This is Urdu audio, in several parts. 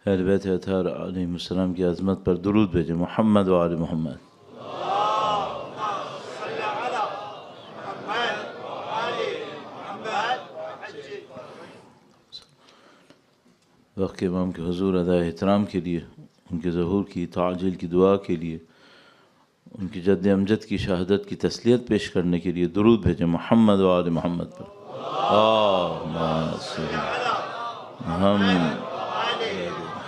اہل بیت اطہار علیہم السلام کی عظمت پر درود بھیجیں. محمد و آل محمد. وقت کے امام کے حضور ادائے احترام کے لیے، ان کے ظہور کی تعجیل کی دعا کے لیے، ان کی جد امجد کی شہادت کی تسلیت پیش کرنے کے لیے درود بھیجیں. محمد و آل محمد پر. اللہم صل محمد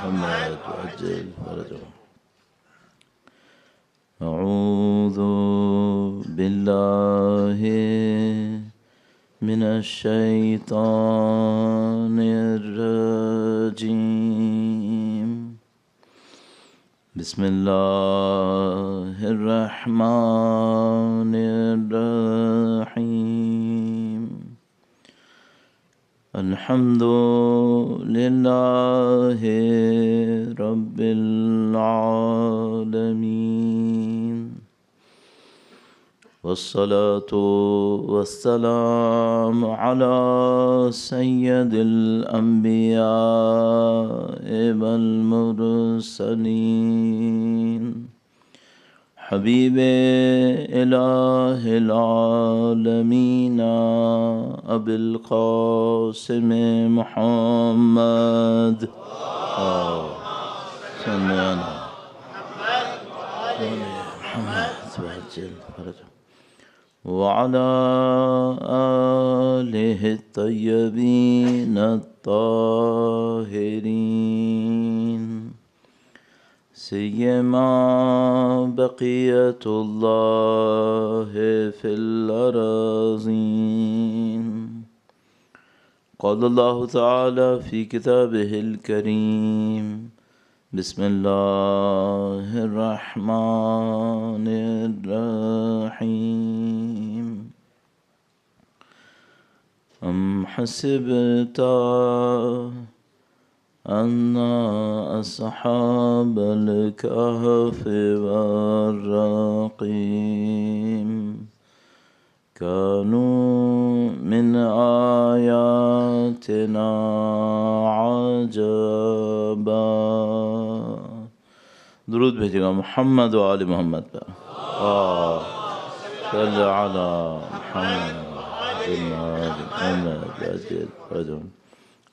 وعجل فرجهم. اعوذ باللہ من الشیطان الرجیم. بسم اللہ الرحمن الرحیم. الحمد للہ رب العالمین، والصلاة والسلام على سید الانبیاء والمرسلین، حبیب الہ العالمین ابی القاسم محمد صلی اللہ وعلى آلہ الطیبین الطاہرین، سیما بقیت اللہ فی الارضین. قال اللہ تعالی فی کتابہ الکریم. بسم اللہ الرحمن الرحیم. ام حسبت ان اصحاب الکہف والرقیم كانوا من آیاتنا عجبا. درود بھیجے گا محمد و آل محمد پر. صلی علی محمد.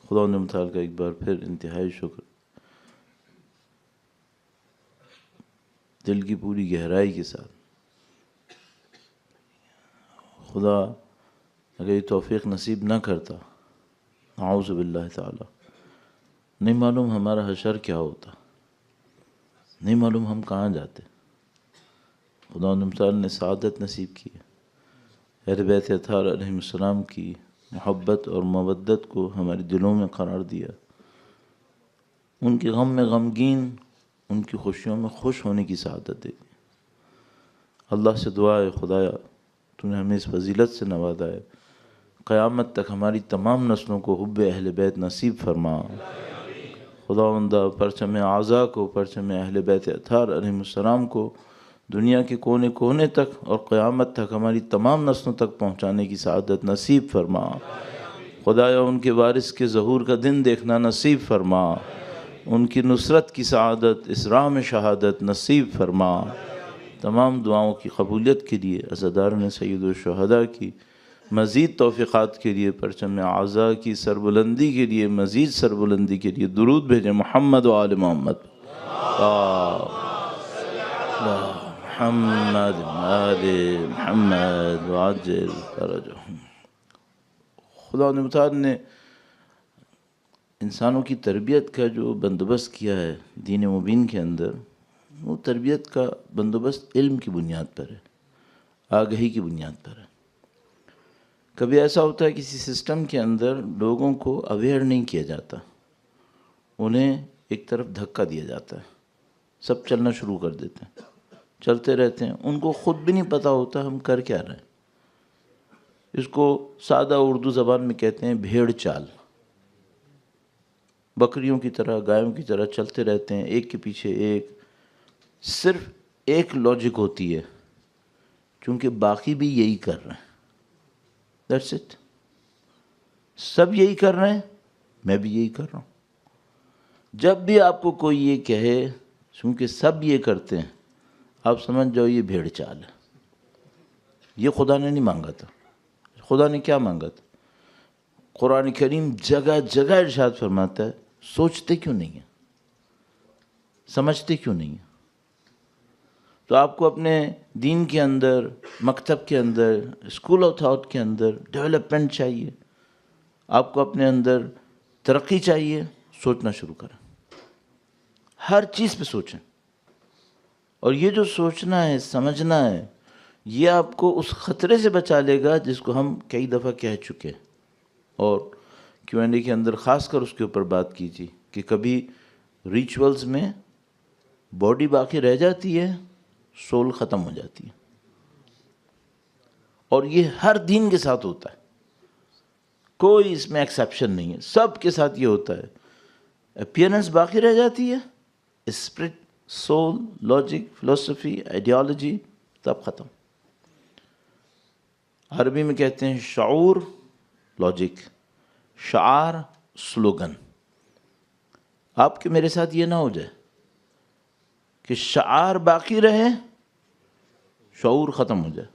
خدا نے متعال کا ایک بار پھر انتہائی شکر، دل کی پوری گہرائی کے ساتھ. خدا اگر یہ توفیق نصیب نہ کرتا، اعوذ باللہ تعالی، نہیں معلوم ہمارا حشر کیا ہوتا، نہیں معلوم ہم کہاں جاتے. خدا تعالی نے سعادت نصیب کی ہے. اہل بیت اطہار علیہم السلام کی محبت اور مودت کو ہمارے دلوں میں قرار دیا. ان کے غم میں غمگین، ان کی خوشیوں میں خوش ہونے کی سعادت دے دی. اللہ سے دعا ہے خدایا تو نے ہمیں اس فضیلت سے نوازا ہے، قیامت تک ہماری تمام نسلوں کو حب اہل بیت نصیب فرما. خداوندہ پرچم اعزا کو، پرچم اہل بیت اطہار علیہم السلام کو دنیا کے کونے کونے تک اور قیامت تک ہماری تمام نسلوں تک پہنچانے کی سعادت نصیب فرما. خدایا ان کے وارث کے ظہور کا دن دیکھنا نصیب فرما، ان کی نصرت کی سعادت، اسراء میں شہادت نصیب فرما. تمام دعاؤں کی قبولیت کے لیے، عزاداران سید الشہداء کی مزید توفیقات کے لیے، پرچم اعزا کی سربلندی کے لیے، مزید سربلندی کے لیے درود بھیجیں. محمد و آل محمد. محمد آل محمد وعجل فرجهم. خدا متعال نے انسانوں کی تربیت کا جو بندوبست کیا ہے دین مبین کے اندر، وہ تربیت کا بندوبست علم کی بنیاد پر ہے، آگہی کی بنیاد پر ہے. کبھی ایسا ہوتا ہے کسی سسٹم کے اندر لوگوں کو اویئر نہیں کیا جاتا، انہیں ایک طرف دھکا دیا جاتا ہے، سب چلنا شروع کر دیتے ہیں، چلتے رہتے ہیں، ان کو خود بھی نہیں پتہ ہوتا ہم کر کیا رہے ہیں. اس کو سادہ اردو زبان میں کہتے ہیں بھیڑ چال. بکریوں کی طرح، گایوں کی طرح چلتے رہتے ہیں، ایک کے پیچھے ایک. صرف ایک لاجک ہوتی ہے، چونکہ باقی بھی یہی کر رہے ہیں. That's it. سب یہی کر رہے ہیں، میں بھی یہی کر رہا ہوں. جب بھی آپ کو کوئی یہ کہے چونکہ سب یہ کرتے ہیں، آپ سمجھ جاؤ یہ بھیڑ چال ہے، یہ خدا نے نہیں مانگا تھا۔ خدا نے کیا مانگا تھا؟ قرآن کریم جگہ جگہ ارشاد فرماتا ہے سوچتے کیوں نہیں ہیں، سمجھتے کیوں نہیں ہیں؟ تو آپ کو اپنے دین کے اندر، مکتب کے اندر، اسکول آف تھاٹ کے اندر ڈیولپمنٹ چاہیے، آپ کو اپنے اندر ترقی چاہیے، سوچنا شروع کریں، ہر چیز پہ سوچیں۔ اور یہ جو سوچنا ہے، سمجھنا ہے، یہ آپ کو اس خطرے سے بچا لے گا جس کو ہم کئی دفعہ کہہ چکے ہیں، اور Q&A کے اندر خاص کر اس کے اوپر بات کی تھی کہ کبھی ریچولز میں باڈی باقی رہ جاتی ہے، سول ختم ہو جاتی ہے، اور یہ ہر دین کے ساتھ ہوتا ہے، کوئی اس میں ایکسیپشن نہیں ہے، سب کے ساتھ یہ ہوتا ہے۔ اپیئرنس باقی رہ جاتی ہے، اسپرٹ، سول، لاجک، فلسفی، آئیڈیالوجی سب ختم۔ عربی میں کہتے ہیں شعور لاجک، شعار سلوگن۔ آپ کے میرے ساتھ یہ نہ ہو جائے کہ شعار باقی رہے، شعور ختم ہو جائے۔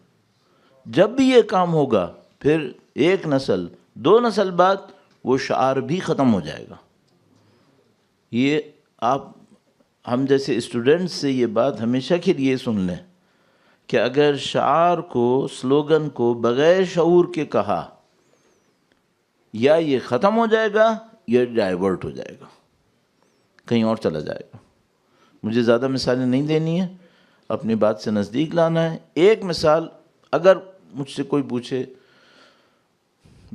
جب بھی یہ کام ہوگا پھر ایک نسل، 2 نسل بعد وہ شعار بھی ختم ہو جائے گا۔ یہ آپ ہم جیسے اسٹوڈنٹس سے یہ بات ہمیشہ کے لیے سن لیں کہ اگر شعار کو، سلوگن کو بغیر شعور کے کہا، یا یہ ختم ہو جائے گا یا ڈائیورٹ ہو جائے گا، کہیں اور چلا جائے گا۔ مجھے زیادہ مثالیں نہیں دینی ہیں، اپنی بات سے نزدیک لانا ہے۔ ایک مثال اگر مجھ سے کوئی پوچھے،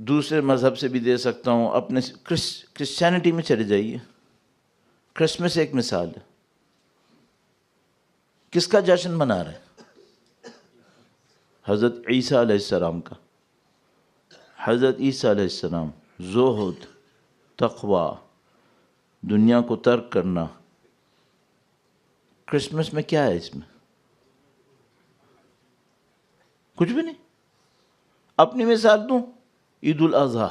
دوسرے مذہب سے بھی دے سکتا ہوں، اپنے کرسچینٹی میں چلے جائیے، کرسمس ایک مثال ہے۔ کس کا جشن منا رہے ہیں؟ حضرت عیسیٰ علیہ السلام کا۔ حضرت عیسیٰ علیہ السلام، زہد، تقوی، دنیا کو ترک کرنا۔ کرسمس میں کیا ہے؟ اس میں کچھ بھی نہیں۔ اپنی مثال دوں، عید الاضحیٰ،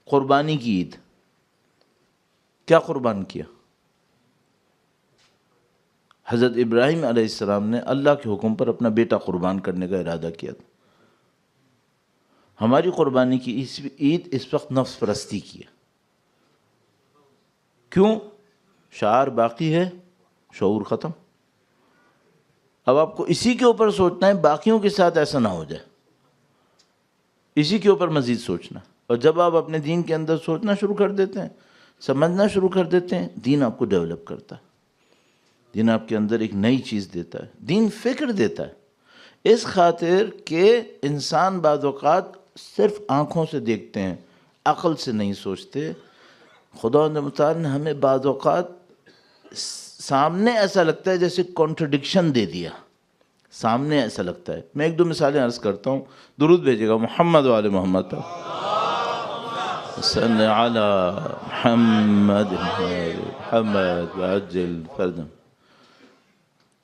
قربانی کی عید۔ کیا قربان کیا؟ حضرت ابراہیم علیہ السلام نے اللہ کے حکم پر اپنا بیٹا قربان کرنے کا ارادہ کیا تھا۔ ہماری قربانی کی عید اس وقت نفس پرستی کی ہے۔ کیوں؟ شعار باقی ہے، شعور ختم۔ اب آپ کو اسی کے اوپر سوچنا ہے، باقیوں کے ساتھ ایسا نہ ہو جائے، اسی کے اوپر مزید سوچنا۔ اور جب آپ اپنے دین کے اندر سوچنا شروع کر دیتے ہیں، سمجھنا شروع کر دیتے ہیں، دین آپ کو ڈیولپ کرتا ہے، دین آپ کے اندر ایک نئی چیز دیتا ہے، دین فکر دیتا ہے۔ اس خاطر کہ انسان بعض اوقات صرف آنکھوں سے دیکھتے ہیں، عقل سے نہیں سوچتے۔ خدا متعال نے ہمیں بعض اوقات سامنے ایسا لگتا ہے جیسے کانٹرڈکشن دے دیا، سامنے ایسا لگتا ہے۔ میں 1-2 مثالیں عرض کرتا ہوں، درود بھیجے گا محمد و آل محمد پر۔ صلی علی محمد محمد وعجل فردم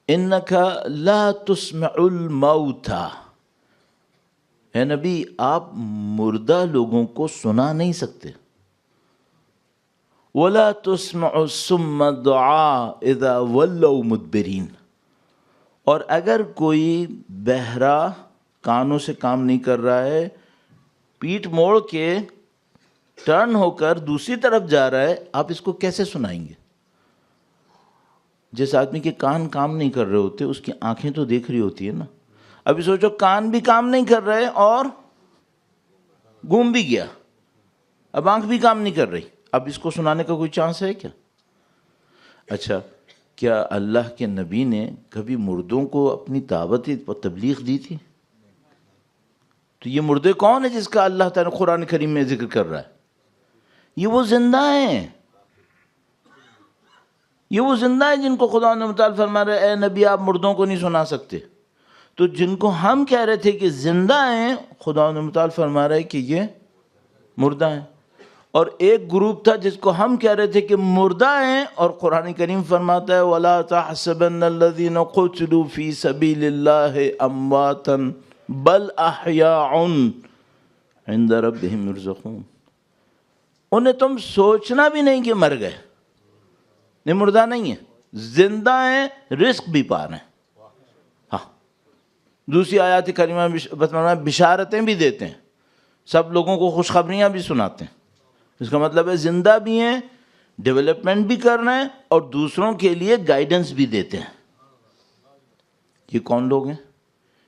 انکا لا تسمع الموتى۔ اے نبی، آپ مردہ لوگوں کو سنا نہیں سکتے۔ وَلَا تُسْمَعُ الصُّمَّ الدُّعَاءَ إِذَا وَلَّوْا مُدْبِرِينَ۔ اور اگر کوئی بہرا کانوں سے کام نہیں کر رہا ہے، پیٹھ موڑ کے ٹرن ہو کر دوسری طرف جا رہا ہے، آپ اس کو کیسے سنائیں گے؟ جس آدمی کے کان کام نہیں کر رہے ہوتے، اس کی آنکھیں تو دیکھ رہی ہوتی ہے نا۔ ابھی سوچو کان بھی کام نہیں کر رہے اور گم بھی گیا، اب آنکھ بھی کام نہیں کر رہی، اب اس کو سنانے کا کوئی چانس ہے کیا؟ اچھا، کیا اللہ کے نبی نے کبھی مردوں کو اپنی دعوت و تبلیغ دی تھی؟ تو یہ مردے کون ہیں جس کا اللہ تعالیٰ قرآن کریم میں ذکر کر رہا ہے؟ یہ وہ زندہ ہیں، یہ وہ زندہ ہیں جن کو خدا نے متعال فرما رہا ہے اے نبی آپ مردوں کو نہیں سنا سکتے۔ تو جن کو ہم کہہ رہے تھے کہ زندہ ہیں، خدا نے متعال فرما رہا ہے کہ یہ مردہ ہیں۔ اور ایک گروپ تھا جس کو ہم کہہ رہے تھے کہ مردہ ہیں، اور قرآن کریم فرماتا ہے وَلَا تَحْسَبَنَّ الَّذِينَ قُتِلُوا فِي سَبِيلِ اللَّهِ أَمْوَاتًا بَلْ أَحْيَاءٌ عِنْدَ رَبِّهِمْ يُرْزَقُونَ۔ انہیں تم سوچنا بھی نہیں کہ مر گئے، نہیں مردہ نہیں ہیں، زندہ ہیں، رزق بھی پا رہے ہیں. ہاں دوسری آیات کریمہ میں بشارتیں بھی دیتے ہیں، سب لوگوں کو خوشخبریاں بھی سناتے ہیں. اس کا مطلب ہے زندہ بھی ہیں، ڈیولپمنٹ بھی کر رہے ہیں، اور دوسروں کے لیے گائیڈنس بھی دیتے ہیں. یہ کون لوگ ہیں؟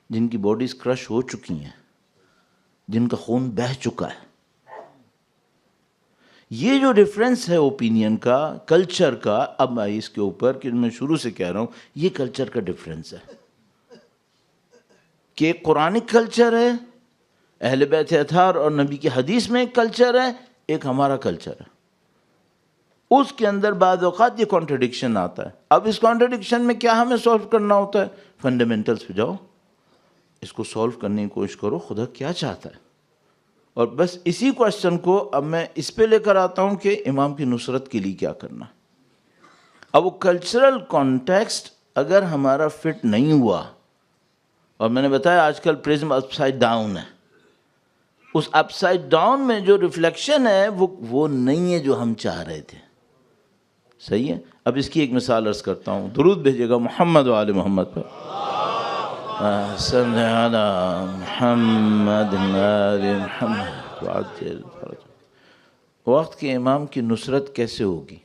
جن کی باڈیز کرش ہو چکی ہیں، جن کا خون بہہ چکا ہے. یہ جو ڈفرینس ہے اوپینین کا، کلچر کا، اب میں اس کے اوپر کہ میں شروع سے کہہ رہا ہوں یہ کلچر کا ڈفرینس ہے کہ ایک قرآنک کلچر ہے، اہل بیت اطہار اور نبی کی حدیث میں ایک کلچر ہے، ایک ہمارا کلچر ہے. اس کے اندر بعض اوقات یہ کانٹرڈکشن آتا ہے. اب اس کانٹرڈکشن میں کیا ہمیں سولو کرنا ہوتا ہے؟ فنڈامنٹلز پہ جاؤ، اس کو سولو کرنے کی کوشش کرو، خدا کیا چاہتا ہے. اور بس اسی کوشچن کو اب میں اس پہ لے کر آتا ہوں کہ امام کی نصرت کے لیے کیا کرنا. اب وہ کلچرل کانٹیکسٹ اگر ہمارا فٹ نہیں ہوا، اور میں نے بتایا آج کل پرزم اپ سائڈ ڈاؤن ہے، اس اپ سائڈ ڈاؤن میں جو ریفلیکشن ہے وہ نہیں ہے جو ہم چاہ رہے تھے. صحیح ہے. اب اس کی ایک مثال عرض کرتا ہوں، درود بھیجیے گا محمد و آل محمد پر. صلی علی محمد آل محمد وعجل فرج. وقت کے امام کی نصرت کیسے ہوگی؟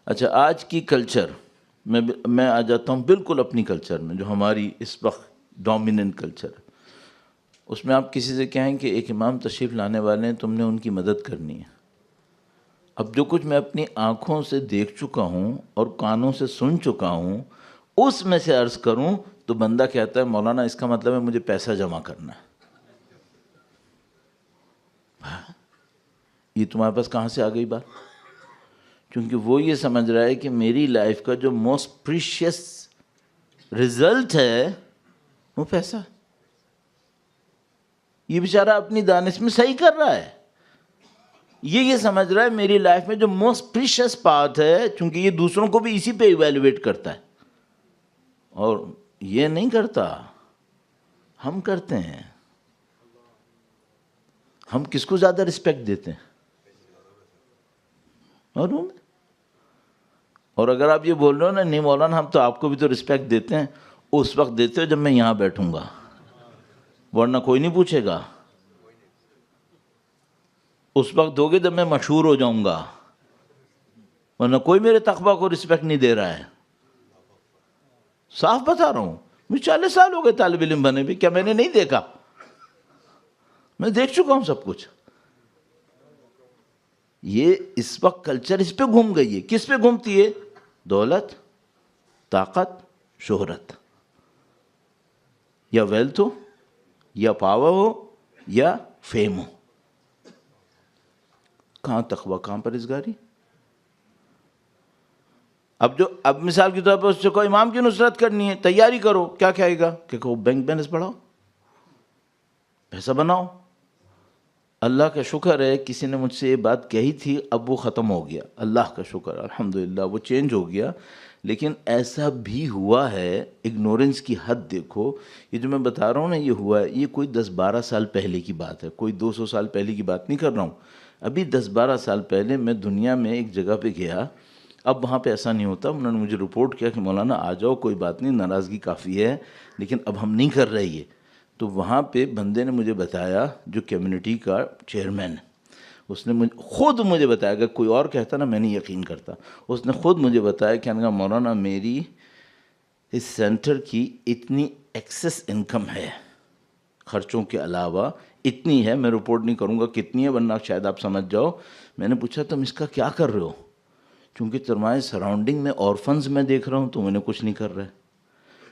اچھا آج کی کلچر میں آ جاتا ہوں بالکل اپنی کلچر میں، جو ہماری اس وقت ڈومیننٹ کلچر ہے. اس میں آپ کسی سے کہیں کہ ایک امام تشریف لانے والے ہیں، تم نے ان کی مدد کرنی ہے. اب جو کچھ میں اپنی آنکھوں سے دیکھ چکا ہوں اور کانوں سے سن چکا ہوں، اس میں سے عرض کروں تو بندہ کہتا ہے مولانا اس کا مطلب ہے مجھے پیسہ جمع کرنا ہے. یہ تمہارے پاس کہاں سے آ گئی بات؟ کیونکہ وہ یہ سمجھ رہا ہے کہ میری لائف کا جو موسٹ پریشیس رزلٹ ہے وہ پیسہ. یہ بیچارہ اپنی دانش میں صحیح کر رہا ہے. یہ سمجھ رہا ہے میری لائف میں جو موسٹ پریشیس پارٹ ہے، چونکہ یہ دوسروں کو بھی اسی پہ ایویلویٹ کرتا ہے، اور یہ نہیں کرتا، ہم کرتے ہیں. ہم کس کو زیادہ رسپیکٹ دیتے ہیں؟ اور اگر آپ یہ بول رہے ہو نا نہیں مولانا ہم تو آپ کو بھی تو رسپیکٹ دیتے ہیں، اس وقت دیتے ہو جب میں یہاں بیٹھوں گا، ورنہ کوئی نہیں پوچھے گا. اس وقت دو گے جب میں مشہور ہو جاؤں گا، ورنہ کوئی میرے تقویٰ کو رسپیکٹ نہیں دے رہا ہے. صاف بتا رہا ہوں، مجھے 40 سال ہو گئے طالب علم بنے بھی، کیا میں نے نہیں دیکھا؟ میں دیکھ چکا ہوں سب کچھ. یہ اس وقت کلچر اس پہ گھوم گئی ہے. کس پہ گھومتی ہے؟ دولت، طاقت، شہرت، یا ویلتھ ہو، یا پاور ہو، یا فیم ہو. کہاں تقویٰ، کہاں پرہیزگاری؟ اب مثال کے طور پر اس سے کوئی امام کی نصرت کرنی ہے، تیاری کرو. کیا کہے گا کہ بینک بیلنس بڑھاؤ، پیسہ بناؤ. اللہ کا شکر ہے کسی نے مجھ سے یہ بات کہی تھی، اب وہ ختم ہو گیا، اللہ کا شکر الحمدللہ وہ چینج ہو گیا. لیکن ایسا بھی ہوا ہے، اگنورنس کی حد دیکھو. یہ جو میں بتا رہا ہوں نا یہ ہوا ہے، یہ کوئی 10-12 سال پہلے کی بات ہے، کوئی 200 سال پہلے کی بات نہیں کر رہا ہوں. ابھی 10-12 سال پہلے میں دنیا میں ایک جگہ پہ گیا. اب وہاں پہ ایسا نہیں ہوتا. انہوں نے مجھے رپورٹ کیا کہ مولانا آ جاؤ، کوئی بات نہیں، ناراضگی کافی ہے لیکن اب ہم نہیں کر رہے یہ. تو وہاں پہ بندے نے مجھے بتایا، جو کمیونٹی کا چیئرمین ہے، اس نے خود مجھے بتایا، کہ کوئی اور کہتا نا میں نہیں یقین کرتا. اس نے خود مجھے بتایا کہ مولانا میری اس سینٹر کی اتنی ایکسس انکم ہے خرچوں کے علاوہ، اتنی ہے، میں رپورٹ نہیں کروں گا کتنی ہے ورنہ شاید آپ سمجھ جاؤ. میں نے پوچھا تم اس کا کیا کر رہے ہو؟ چونکہ تمہارے سراؤنڈنگ میں اورفنز میں دیکھ رہا ہوں تم انہیں کچھ نہیں کر رہے،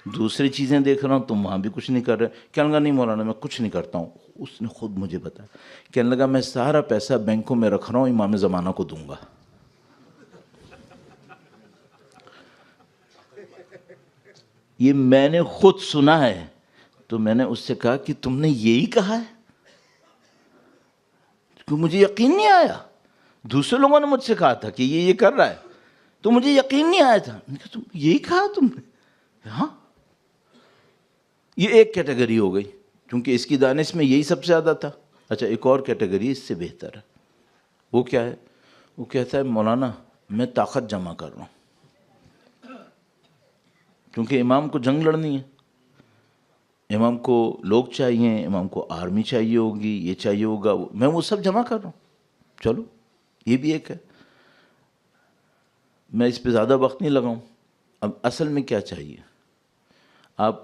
دوسری چیزیں دیکھ رہا ہوں تم وہاں بھی کچھ نہیں کر رہے. کہنے لگا نہیں مولانا میں کچھ نہیں کرتا ہوں. اس نے خود مجھے بتایا، کہنے لگا میں سارا پیسہ بینکوں میں رکھ رہا ہوں، امام زمانہ کو دوں گا. یہ میں نے خود سنا ہے. تو میں نے اس سے کہا کہ تم نے یہی کہا ہے؟ کیونکہ مجھے یقین نہیں آیا. دوسرے لوگوں نے مجھ سے کہا تھا کہ یہ کر رہا ہے، تو مجھے یقین نہیں آیا تھا. تم یہی کہا تم نے؟ ہاں. یہ ایک کیٹیگری ہو گئی، کیونکہ اس کی دانش میں یہی سب سے زیادہ تھا. اچھا ایک اور کیٹیگری اس سے بہتر ہے، وہ کیا ہے؟ وہ کہتا ہے مولانا میں طاقت جمع کر رہا ہوں، کیونکہ امام کو جنگ لڑنی ہے، امام کو لوگ چاہیے، امام کو آرمی چاہیے ہوگی، یہ چاہیے ہوگا، میں وہ سب جمع کر رہا ہوں، چلو یہ بھی ایک ہے، میں اس پہ زیادہ وقت نہیں لگاؤں۔ اب اصل میں کیا چاہیے؟ آپ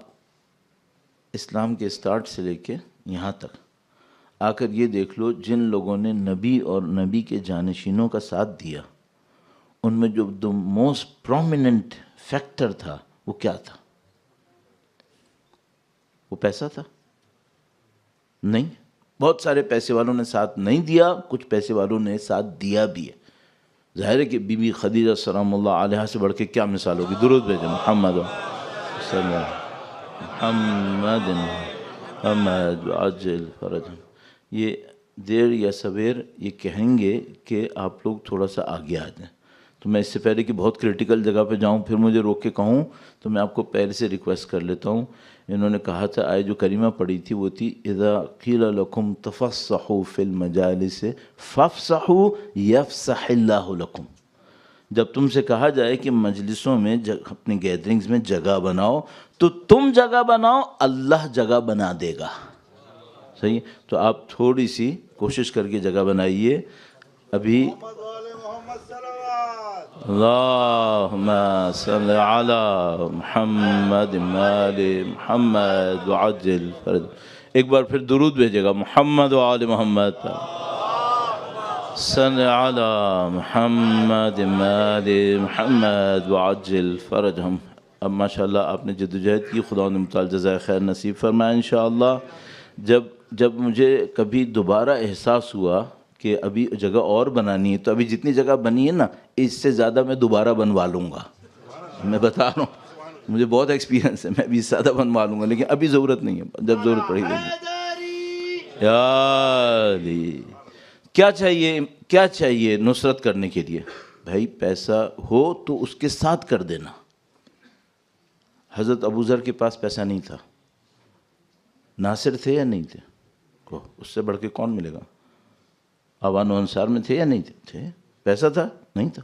اسلام کے اسٹارٹ سے لے کے یہاں تک آ کر یہ دیکھ لو، جن لوگوں نے نبی اور نبی کے جانشینوں کا ساتھ دیا، ان میں جو موسٹ پرومیننٹ فیکٹر تھا وہ کیا تھا؟ وہ پیسہ تھا؟ نہیں، بہت سارے پیسے والوں نے ساتھ نہیں دیا، کچھ پیسے والوں نے ساتھ دیا بھی ہے۔ ظاہر ہے کہ بی بی خدیجہ سلام اللہ علیہا سے بڑھ کے کیا مثال ہوگی؟ درود بھیجیں محمد صلی اللہ محمد محمد عجل فرج۔ یہ دیر یا سویر یہ کہیں گے کہ آپ لوگ تھوڑا سا آگے آ جائیں، تو میں اس سے پہلے کہ بہت کریٹیکل جگہ پہ جاؤں پھر مجھے روک کے کہوں، تو میں آپ کو پہلے سے ریکویسٹ کر لیتا ہوں۔ انہوں نے کہا تھا، آئے جو کریمہ پڑھی تھی وہ تھی اذا قیل لکم تفصحوا فی المجالس فافصحوا یفصح اللہ لکم، جب تم سے کہا جائے کہ مجلسوں میں اپنی گیدرنگز میں جگہ بناؤ تو تم جگہ بناؤ، اللہ جگہ بنا دے گا۔ صحیح؟ تو آپ تھوڑی سی کوشش کر کے جگہ بنائیے۔ ابھی اللہم صلی علی محمد آل محمد وعجل فرج۔ ایک بار پھر درود بھیجے گا، محمد و آل محمد صلی علی محمد آل محمد وعجل فرجہم۔ اب ماشاءاللہ آپ نے جدوجہد کی، خدا نے متعال جزائے خیر نصیب فرمائے انشاءاللہ۔ جب مجھے کبھی دوبارہ احساس ہوا کہ ابھی جگہ اور بنانی ہے، تو ابھی جتنی جگہ بنی ہے نا اس سے زیادہ میں دوبارہ بنوا لوں گا، میں بتا رہا ہوں، مجھے بہت ایکسپیرینس ہے، میں ابھی زیادہ بنوا لوں گا، لیکن ابھی ضرورت نہیں ہے، جب ضرورت پڑے گی۔ یا علی، کیا چاہیے نصرت کرنے کے لیے؟ بھائی پیسہ ہو تو اس کے ساتھ کر دینا۔ حضرت ابو ذر کے پاس پیسہ نہیں تھا، ناصر تھے یا نہیں تھے؟ اس سے بڑھ کے کون ملے گا؟ اوان و انصار میں تھے یا نہیں تھے؟ پیسہ تھا؟ نہیں تھا۔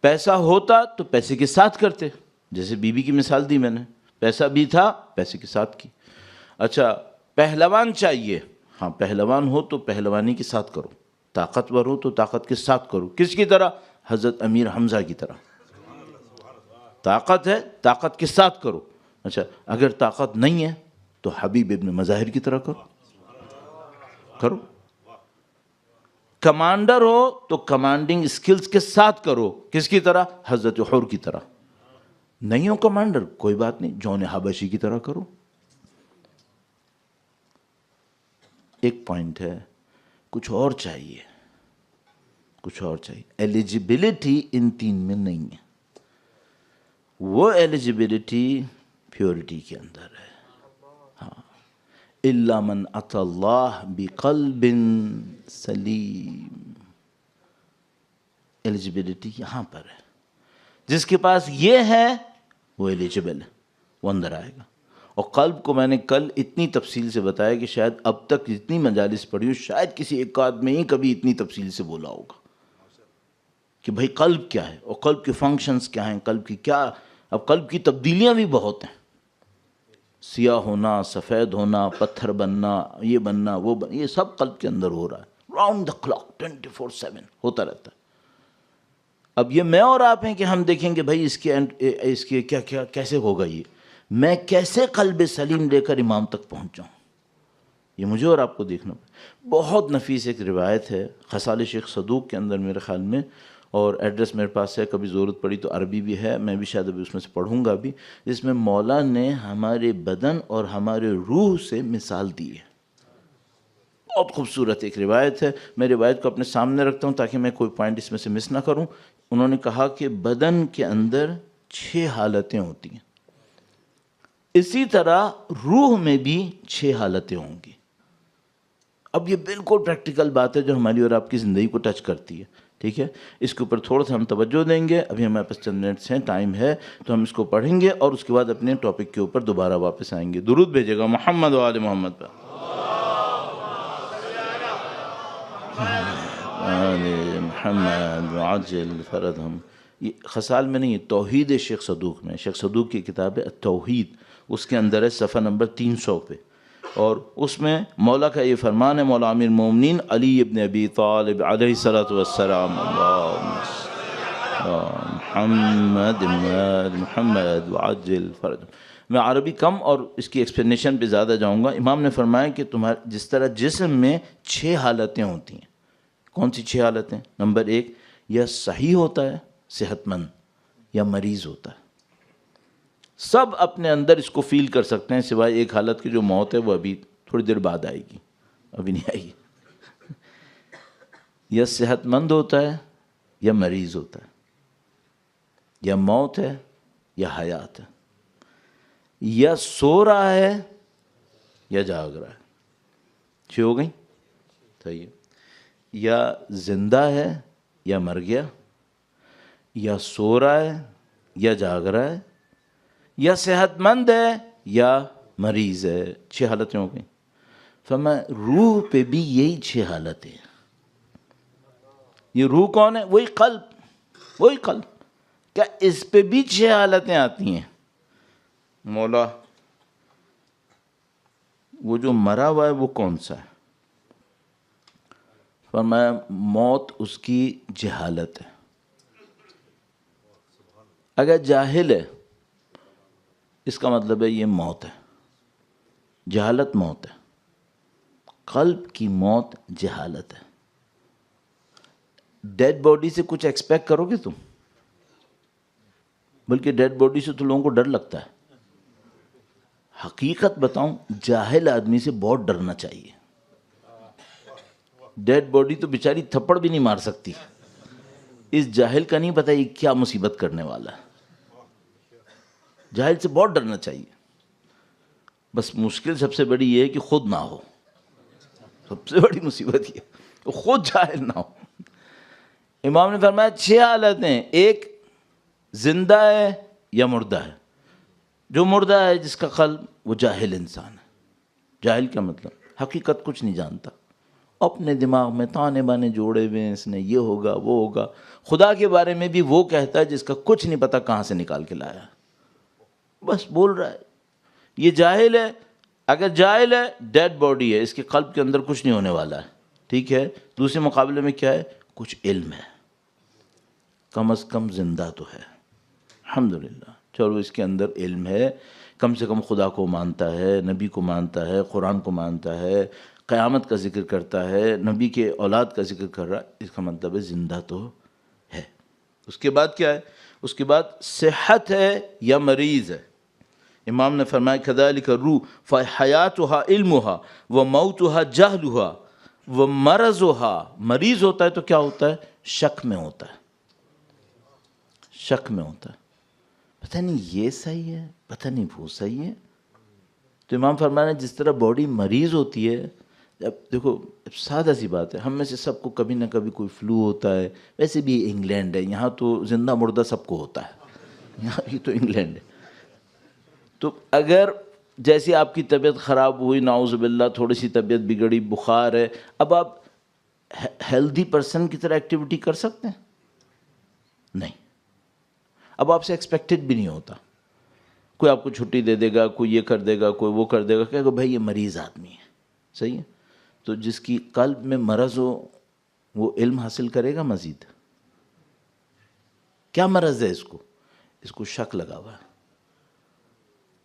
پیسہ ہوتا تو پیسے کے ساتھ کرتے، جیسے بی بی کی مثال دی میں نے، پیسہ بھی تھا، پیسے کے ساتھ کی۔ اچھا پہلوان چاہیے، ہاں پہلوان ہو تو پہلوانی کے ساتھ کرو، طاقتور ہو تو طاقت کے ساتھ کرو۔ کس کی طرح؟ حضرت امیر حمزہ کی طرح۔ طاقت ہے، طاقت کے ساتھ کرو۔ اچھا اگر طاقت نہیں ہے تو حبیب ابن مظاہر کی طرح کرو۔ کمانڈر ہو تو کمانڈنگ سکلز کے ساتھ کرو، کس کی طرح؟ حضرت حور کی طرح۔ نہیں ہو کمانڈر کوئی بات نہیں، جون حبشی کی طرح کرو۔ ایک پوائنٹ ہے، کچھ اور چاہیے، ایلیجیبلٹی ان تین میں نہیں ہے، وہ ایلیجیبلٹی پیورٹی کے اندر ہے۔ ہاں الا من اتی اللہ بقلب سلیم، ایلیجیبلٹی یہاں پر ہے، جس کے پاس یہ ہے وہ ایلیجیبل ہے، وہ اندر آئے گا۔ اور قلب کو میں نے کل اتنی تفصیل سے بتایا کہ شاید اب تک جتنی مجالس پڑھی ہوں شاید کسی ایک آدھ میں ہی کبھی اتنی تفصیل سے بولا ہوگا کہ بھائی قلب کیا ہے اور قلب کے فنکشنز کیا ہیں، قلب کی کیا، اب قلب کی تبدیلیاں بھی بہت ہیں، سیاہ ہونا، سفید ہونا، پتھر بننا، یہ بننا وہ بننا، یہ سب قلب کے اندر ہو رہا ہے، راؤنڈ دا کلاک 24/7 ہوتا رہتا ہے۔ اب یہ میں اور آپ ہیں کہ ہم دیکھیں گے بھائی اس کے کیا کیسے ہوگا، یہ میں کیسے قلب سلیم لے کر امام تک پہنچ جاؤں، یہ مجھے اور آپ کو دیکھنا پڑے۔ بہت نفیس ایک روایت ہے خصال شیخ صدوق کے اندر میرے خیال میں، اور ایڈریس میرے پاس ہے، کبھی ضرورت پڑی تو عربی بھی ہے، میں بھی شاید ابھی اس میں سے پڑھوں گا بھی، جس میں مولا نے ہمارے بدن اور ہمارے روح سے مثال دی ہے۔ بہت خوبصورت ایک روایت ہے، میں روایت کو اپنے سامنے رکھتا ہوں تاکہ میں کوئی پوائنٹ اس میں سے مس نہ کروں۔ انہوں نے کہا کہ بدن کے اندر 6 حالتیں ہوتی ہیں، اسی طرح روح میں بھی 6 حالتیں ہوں گی۔ اب یہ بالکل پریکٹیکل بات ہے جو ہماری اور آپ کی زندگی کو ٹچ کرتی ہے، ٹھیک ہے؟ اس کے اوپر تھوڑا سا ہم توجہ دیں گے، ابھی ہمارے پاس چند منٹس ہیں، ٹائم ہے، تو ہم اس کو پڑھیں گے اور اس کے بعد اپنے ٹاپک کے اوپر دوبارہ واپس آئیں گے۔ درود بھیجے گا محمد و آل محمد پر۔ آل محمد وعجل فرجهم. یہ خصال میں نہیں ہے، توحید ہے شیخ صدوق میں. شیخ صدوق کی کتاب ہے التوحید، اس کے اندر ہے صفحہ نمبر 300 پہ، اور اس میں مولا کا یہ فرمان ہے، مولا امیر المومنین علی ابن ابی طالب علیہ الصلوۃ والسلام، اللہم محمد محمد وعجل فرج. میں عربی کم اور اس کی ایکسپلینیشن پہ زیادہ جاؤں گا. امام نے فرمایا کہ تمہارے جس طرح جسم میں 6 حالتیں ہوتی ہیں. کون سی 6 حالتیں؟ نمبر 1، یا صحیح ہوتا ہے صحت مند، یا مریض ہوتا ہے. سب اپنے اندر اس کو فیل کر سکتے ہیں سوائے ایک حالت کی جو موت ہے، وہ ابھی تھوڑی دیر بعد آئے گی، ابھی نہیں آئے گی. یا صحت مند ہوتا ہے یا مریض ہوتا ہے، یا موت ہے یا حیات ہے، یا سو رہا ہے یا جاگ رہا ہے. 6 ہو گئی. صحیح ہے. یا زندہ ہے یا مر گیا، یا سو رہا ہے یا جاگ رہا ہے، یا صحت مند ہے یا مریض ہے. 6 حالتیں ہو گئیں. فرمایا روح پہ بھی یہی 6 حالتیں ہیں. یہ روح کون ہے؟ وہی قلب، وہی قلب. کیا اس پہ بھی 6 حالتیں آتی ہیں؟ مولا وہ جو مرا ہوا ہے وہ کون سا ہے؟ فرمایا موت اس کی جہالت ہے. اگر جاہل ہے اس کا مطلب ہے یہ موت ہے. جہالت موت ہے. قلب کی موت جہالت ہے. ڈیڈ باڈی سے کچھ ایکسپیکٹ کرو گے تم؟ بلکہ ڈیڈ باڈی سے تو لوگوں کو ڈر لگتا ہے. حقیقت بتاؤں، جاہل آدمی سے بہت ڈرنا چاہیے. ڈیڈ باڈی تو بیچاری تھپڑ بھی نہیں مار سکتی. اس جاہل کا نہیں پتہ یہ کیا مصیبت کرنے والا ہے. جاہل سے بہت ڈرنا چاہیے. بس مشکل سب سے بڑی یہ ہے کہ خود نہ ہو. سب سے بڑی مصیبت یہ کہ خود جاہل نہ ہو. امام نے فرمایا 6 حالتیں. ایک، زندہ ہے یا مردہ ہے. جو مردہ ہے جس کا قلب، وہ جاہل انسان ہے. جاہل کا مطلب حقیقت کچھ نہیں جانتا، اپنے دماغ میں تانے بانے جوڑے ہوئے ہیں، اس نے یہ ہوگا وہ ہوگا. خدا کے بارے میں بھی وہ کہتا ہے جس کا کچھ نہیں پتا کہاں سے نکال کے لایا، بس بول رہا ہے. یہ جاہل ہے. اگر جاہل ہے، ڈیڈ باڈی ہے، اس کے قلب کے اندر کچھ نہیں ہونے والا ہے. ٹھیک ہے. دوسرے مقابلے میں کیا ہے؟ کچھ علم ہے، کم از کم زندہ تو ہے. الحمدللہ. چلو اس کے اندر علم ہے، کم سے کم خدا کو مانتا ہے، نبی کو مانتا ہے، قرآن کو مانتا ہے، قیامت کا ذکر کرتا ہے، نبی کے اولاد کا ذکر کر رہا ہے. اس کا مطلب ہے زندہ تو ہے. اس کے بعد کیا ہے؟ اس کے بعد صحت ہے یا مریض ہے. امام نے فرمایا کذالک الروح فحیاتها علمها وموتها جہلها ومرضها. مریض ہوتا ہے تو کیا ہوتا ہے؟ شک میں ہوتا ہے. شک میں ہوتا ہے، پتہ نہیں یہ صحیح ہے، پتہ نہیں وہ صحیح ہے. تو امام فرمایا جس طرح باڈی مریض ہوتی ہے، اب دیکھو سادہ سی بات ہے، ہم میں سے سب کو کبھی نہ کبھی کوئی فلو ہوتا ہے. ویسے بھی انگلینڈ ہے، یہاں تو زندہ مردہ سب کو ہوتا ہے. یہاں یہ تو انگلینڈ ہے. تو اگر جیسی آپ کی طبیعت خراب ہوئی، نعوذ باللہ تھوڑی سی طبیعت بگڑی، بخار ہے، اب آپ ہیلدی پرسن کی طرح ایکٹیویٹی کر سکتے ہیں؟ نہیں. اب آپ سے ایکسپیکٹڈ بھی نہیں ہوتا. کوئی آپ کو چھٹی دے دے گا، کوئی یہ کر دے گا، کوئی وہ کر دے گا، کہے گا بھائی یہ مریض آدمی ہے. صحیح ہے. تو جس کی قلب میں مرض ہو وہ علم حاصل کرے گا مزید. کیا مرض ہے اس کو؟ اس کو شک لگا ہوا ہے.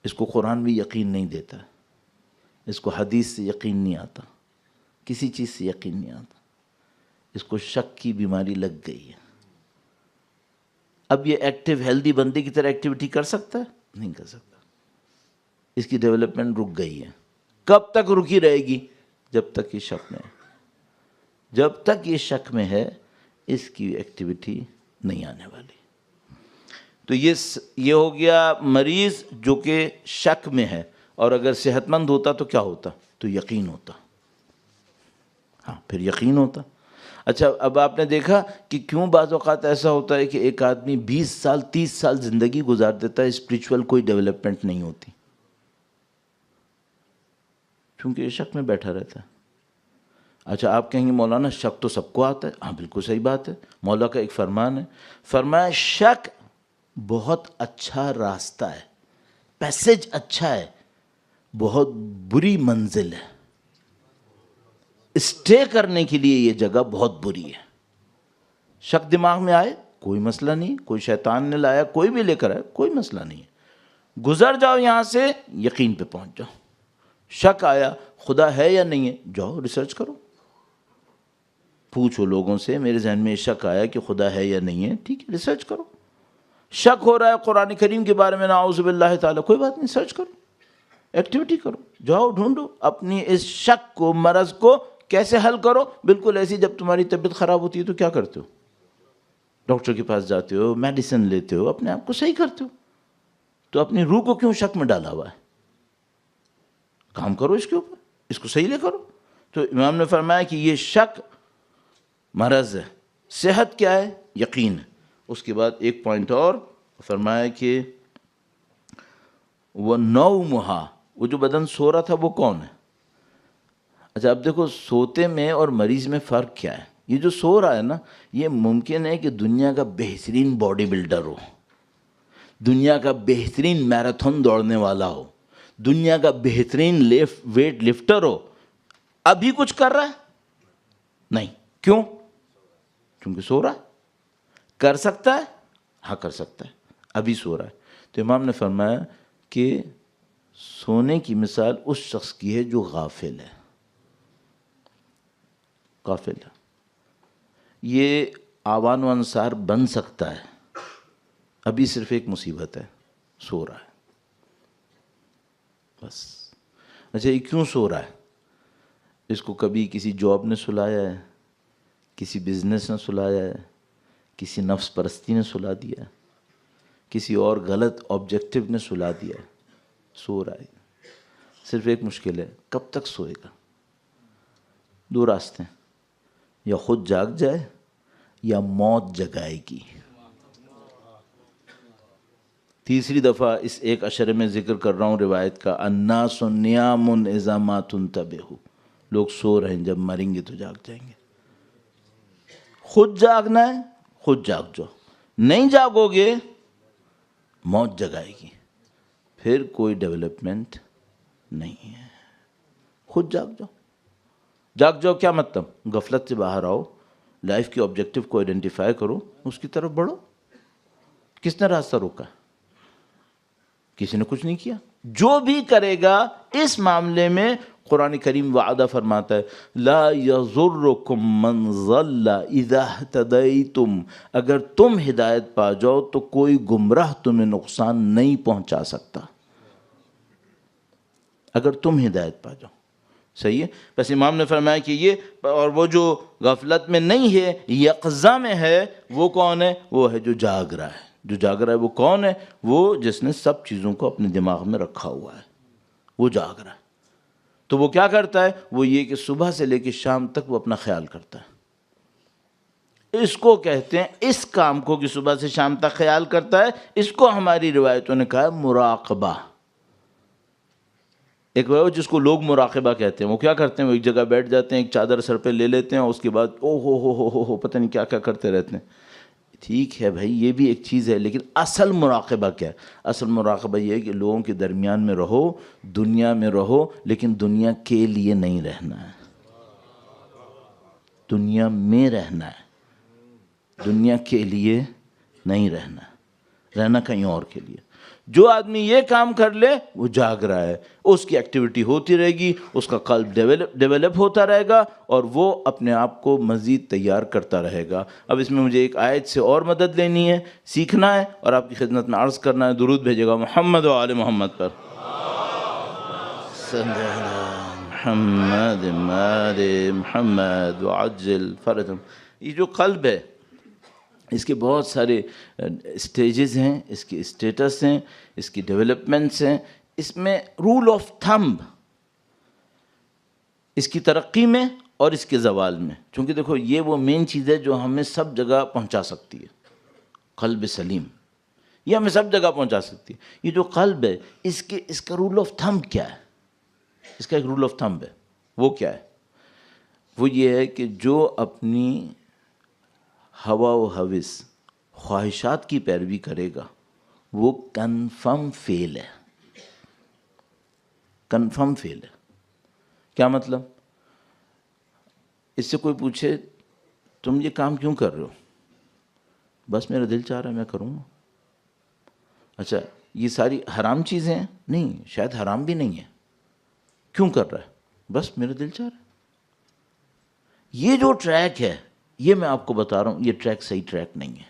اس کو قرآن بھی یقین نہیں دیتا، اس کو حدیث سے یقین نہیں آتا، کسی چیز سے یقین نہیں آتا. اس کو شک کی بیماری لگ گئی ہے. اب یہ ایکٹیو ہیلدی بندے کی طرح ایکٹیویٹی کر سکتا ہے؟ نہیں کر سکتا. اس کی ڈیولپمنٹ رک گئی ہے. کب تک رکی رہے گی؟ جب تک یہ شک میں ہے. جب تک یہ شک میں ہے اس کی ایکٹیویٹی نہیں آنے والی. تو یہ ہو گیا مریض جو کہ شک میں ہے. اور اگر صحت مند ہوتا تو کیا ہوتا؟ تو یقین ہوتا. ہاں پھر یقین ہوتا. اچھا اب آپ نے دیکھا کہ کیوں بعض اوقات ایسا ہوتا ہے کہ ایک آدمی 20 سال 30 سال زندگی گزار دیتا ہے، اسپریچول کوئی ڈیولپمنٹ نہیں ہوتی، کیونکہ یہ شک میں بیٹھا رہتا ہے. اچھا آپ کہیں گے مولانا شک تو سب کو آتا ہے. ہاں بالکل صحیح بات ہے. مولا کا ایک فرمان ہے, فرمایا شک بہت اچھا راستہ ہے, پیسج اچھا ہے, بہت بری منزل ہے. اسٹے کرنے کے لیے یہ جگہ بہت بری ہے. شک دماغ میں آئے کوئی مسئلہ نہیں, کوئی شیطان نے لایا, کوئی بھی لے کر آئے, کوئی مسئلہ نہیں ہے. گزر جاؤ یہاں سے, یقین پہ پہنچ جاؤ. شک آیا خدا ہے یا نہیں ہے, جاؤ ریسرچ کرو, پوچھو لوگوں سے, میرے ذہن میں شک آیا کہ خدا ہے یا نہیں ہے, ٹھیک ہے ریسرچ کرو. شک ہو رہا ہے قرآن کریم کے بارے میں, نعوذ باللہ تعالیٰ, کوئی بات نہیں, سرچ کرو, ایکٹیویٹی کرو, جاؤ ڈھونڈو اپنی اس شک کو, مرض کو کیسے حل کرو. بالکل ایسی جب تمہاری طبیعت خراب ہوتی ہے تو کیا کرتے ہو؟ ڈاکٹر کے پاس جاتے ہو, میڈیسن لیتے ہو, اپنے آپ کو صحیح کرتے ہو. تو اپنی روح کو کیوں شک میں ڈالا ہوا ہے؟ کام کرو اس کے اوپر, اس کو صحیح لے کرو. تو امام نے فرمایا کہ یہ شک مرض ہے, صحت کیا ہے؟ یقین ہے. اس کے بعد ایک پوائنٹ اور فرمایا کہ وہ نومہا, وہ جو بدن سو رہا تھا وہ کون ہے؟ اچھا اب دیکھو سوتے میں اور مریض میں فرق کیا ہے. یہ جو سو رہا ہے نا, یہ ممکن ہے کہ دنیا کا بہترین باڈی بلڈر ہو, دنیا کا بہترین میراتھن دوڑنے والا ہو, دنیا کا بہترین ویٹ لفٹر ہو, ابھی کچھ کر رہا ہے نہیں. کیوں؟ کیونکہ سو رہا ہے. کر سکتا ہے؟ ہاں کر سکتا ہے, ابھی سو رہا ہے. تو امام نے فرمایا کہ سونے کی مثال اس شخص کی ہے جو غافل ہے. غافل ہے, یہ آوان و انصار بن سکتا ہے, ابھی صرف ایک مصیبت ہے, سو رہا ہے بس. اچھا یہ کیوں سو رہا ہے؟ اس کو کبھی کسی جاب نے سلایا ہے, کسی بزنس نے سلایا ہے, کسی نفس پرستی نے سلا دیا ہے, کسی اور غلط آبجیکٹو نے سلا دیا ہے, سو رہا ہے. صرف ایک مشکل ہے, کب تک سوئے گا؟ دو راستے ہیں, یا خود جاگ جائے یا موت جگائے گی. تیسری دفعہ اس ایک اشرے میں ذکر کر رہا ہوں روایت کا, الناس نیام اذا ما تنتبہوا, لوگ سو رہے ہیں, جب مریں گے تو جاگ جائیں گے. خود جاگنا ہے خود جاگ جاؤ, نہیں جاگو گے موت جگائے گی, پھر کوئی ڈیولپمنٹ نہیں ہے. خود جاگ جاؤ. جاگ جاؤ کیا مطلب؟ غفلت سے باہر آؤ, لائف کے آبجیکٹو کو آئیڈینٹیفائی کرو, اس کی طرف بڑھو. کس نے راستہ روکا؟ کسی نے کچھ نہیں کیا. جو بھی کرے گا اس معاملے میں قرآن کریم وعدہ فرماتا ہے, لا یضرکم من ضل اذا اہتدیتم, اگر تم ہدایت پا جاؤ تو کوئی گمراہ تمہیں نقصان نہیں پہنچا سکتا, اگر تم ہدایت پا جاؤ. صحیح ہے. بس امام نے فرمایا کہ یہ, اور وہ جو غفلت میں نہیں ہے یقظہ میں ہے, وہ کون ہے؟ وہ ہے جو جاگ رہا ہے. جو جاگ رہا ہے وہ کون ہے؟ وہ جس نے سب چیزوں کو اپنے دماغ میں رکھا ہوا ہے, وہ جاگ رہا ہے. تو وہ کیا کرتا ہے؟ وہ یہ کہ صبح سے لے کے شام تک وہ اپنا خیال کرتا ہے. اس کو کہتے ہیں, اس کام کو کہ صبح سے شام تک خیال کرتا ہے, اس کو ہماری روایتوں نے کہا ہے مراقبہ. ایک وہ جس کو لوگ مراقبہ کہتے ہیں, وہ کیا کرتے ہیں؟ وہ ایک جگہ بیٹھ جاتے ہیں, ایک چادر سر پہ لے لیتے ہیں, اور اس کے بعد او ہو پتہ نہیں کیا کیا کرتے رہتے ہیں. ٹھیک ہے بھائی, یہ بھی ایک چیز ہے, لیکن اصل مراقبہ کیا ہے؟ اصل مراقبہ یہ ہے کہ لوگوں کے درمیان میں رہو, دنیا میں رہو, لیکن دنیا کے لیے نہیں رہنا ہے, دنیا میں رہنا ہے, دنیا کے لیے نہیں رہنا ہے, رہنا کہیں اور کے لیے. جو آدمی یہ کام کر لے وہ جاگ رہا ہے, اس کی ایکٹیویٹی ہوتی رہے گی, اس کا قلب ڈیولپ ہوتا رہے گا, اور وہ اپنے آپ کو مزید تیار کرتا رہے گا. اب اس میں مجھے ایک آیت سے اور مدد لینی ہے, سیکھنا ہے, اور آپ کی خدمت میں عرض کرنا ہے. درود بھیجے گا محمد و آل محمد پر. محمد آل محمد وعجل فرجهم. یہ جو قلب ہے اس کے بہت سارے سٹیجز ہیں, اس کے اسٹیٹس ہیں, اس کی ڈیولپمنٹس ہیں. اس میں رول آف تھمب اس کی ترقی میں اور اس کے زوال میں, چونکہ دیکھو یہ وہ مین چیز ہے جو ہمیں سب جگہ پہنچا سکتی ہے. قلب سلیم یہ ہمیں سب جگہ پہنچا سکتی ہے. یہ جو قلب ہے اس کا رول آف تھمب کیا ہے؟ اس کا ایک رول آف تھمب ہے, وہ کیا ہے؟ وہ یہ ہے کہ جو اپنی ہوا و ہوس خواہشات کی پیروی کرے گا وہ کنفرم فیل ہے، کنفرم فیل ہے۔ کیا مطلب؟ اس سے کوئی پوچھے تم یہ کام کیوں کر رہے ہو؟ بس میرا دل چاہ رہا ہے میں کروں گا۔ اچھا یہ ساری حرام چیزیں ہیں؟ نہیں، شاید حرام بھی نہیں ہے، کیوں کر رہا ہے؟ بس میرا دل چاہ رہا ہے۔ یہ جو ٹریک ہے یہ میں آپ کو بتا رہا ہوں، یہ ٹریک صحیح ٹریک نہیں ہے۔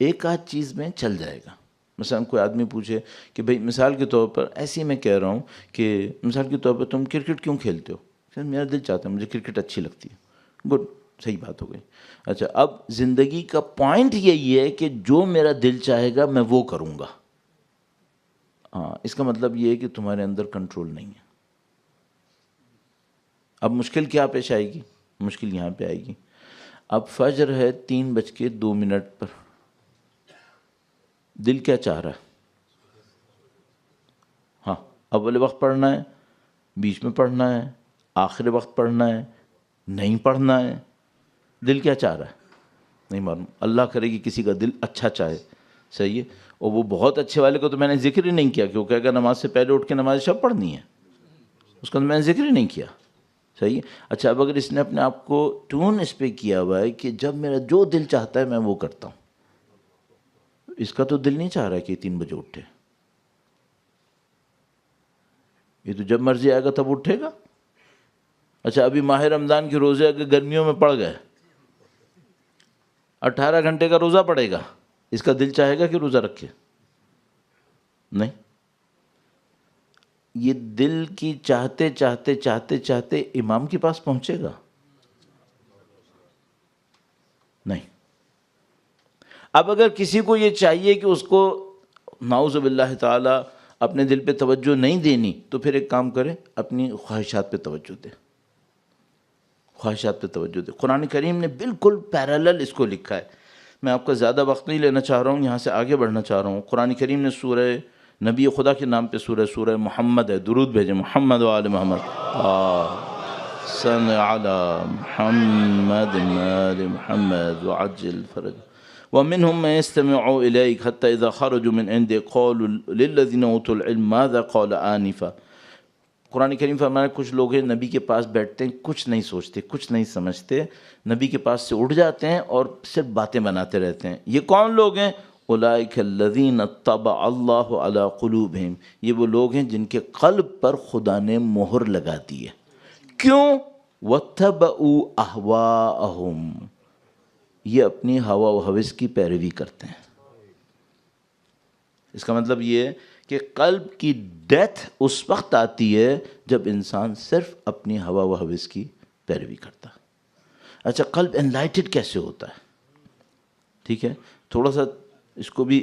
ایک آدھ چیز میں چل جائے گا، مثلا کوئی آدمی پوچھے کہ بھئی مثال کے طور پر ایسے ہی میں کہہ رہا ہوں کہ مثال کے طور پر تم کرکٹ کیوں کھیلتے ہو؟ شاید میرا دل چاہتا ہے، مجھے کرکٹ اچھی لگتی ہے، گڈ، صحیح بات ہو گئی۔ اچھا اب زندگی کا پوائنٹ یہی ہے کہ جو میرا دل چاہے گا میں وہ کروں گا۔ ہاں، اس کا مطلب یہ ہے کہ تمہارے اندر کنٹرول نہیں ہے۔ اب مشکل کیا پیش آئے گی؟ مشکل یہاں پہ آئے گی، اب فجر ہے 3:02 پر، دل کیا چاہ رہا ہے؟ ہاں، اول وقت پڑھنا ہے، بیچ میں پڑھنا ہے، آخر وقت پڑھنا ہے، نہیں پڑھنا ہے، دل کیا چاہ رہا ہے؟ نہیں معلوم۔ اللہ کرے کہ کسی کا دل اچھا چاہے، صحیح ہے، اور وہ بہت اچھے والے کو تو میں نے ذکر ہی نہیں کیا، کیونکہ اگر نماز سے پہلے اٹھ کے نماز شب پڑھنی ہے اس کا تو میں نے ذکر ہی نہیں کیا، صحیح ہے۔ اچھا اب اگر اس نے اپنے آپ کو ٹون اس پہ کیا ہوا ہے کہ جب میرا جو دل چاہتا ہے میں وہ کرتا ہوں، اس کا تو دل نہیں چاہ رہا ہے کہ 3 بجے اٹھے، یہ تو جب مرضی آئے گا تب اٹھے گا۔ اچھا ابھی ماہ رمضان کے روزے اگر گرمیوں میں پڑ گئے، 18 گھنٹے کا روزہ پڑے گا، اس کا دل چاہے گا کہ روزہ رکھے؟ نہیں، یہ دل کی چاہتے چاہتے چاہتے چاہتے امام کے پاس پہنچے گا؟ نہیں۔ اب اگر کسی کو یہ چاہیے کہ اس کو نعوذ باللہ تعالی اپنے دل پہ توجہ نہیں دینی، تو پھر ایک کام کرے، اپنی خواہشات پہ توجہ دے، خواہشات پہ توجہ دے۔ قرآن کریم نے بالکل پیرالل اس کو لکھا ہے۔ میں آپ کا زیادہ وقت نہیں لینا چاہ رہا ہوں، یہاں سے آگے بڑھنا چاہ رہا ہوں۔ قرآن کریم نے سورہ نبی خدا کے نام پہ سورہ محمد ہے، درود بھیجیں محمد و آل محمد، صل علی محمد آل محمد وعجل فرج ومنهم من يستمع إليك حتى إذا خرجوا من عندك قالوا للذين أوتوا العلم ماذا قال آنفا۔ قرآن کریم فرمایا کچھ لوگ ہیں نبی کے پاس بیٹھتے ہیں، کچھ نہیں سوچتے، کچھ نہیں سمجھتے، نبی کے پاس سے اٹھ جاتے ہیں اور صرف باتیں بناتے رہتے ہیں۔ یہ کون لوگ ہیں؟ اولئک الذین طبع اللہ علی قلوبہم، یہ وہ لوگ ہیں جن کے قلب پر خدا نے مہر لگا دی ہے۔ کیوں؟ واتبعوا اہواءہم، یہ اپنی ہوا و ہوس کی پیروی کرتے ہیں۔ اس کا مطلب یہ ہے کہ قلب کی ڈیتھ اس وقت آتی ہے جب انسان صرف اپنی ہوا و ہوس کی پیروی کرتا ہے۔ اچھا قلب انلائٹڈ کیسے ہوتا ہے؟ ٹھیک ہے، تھوڑا سا اس کو بھی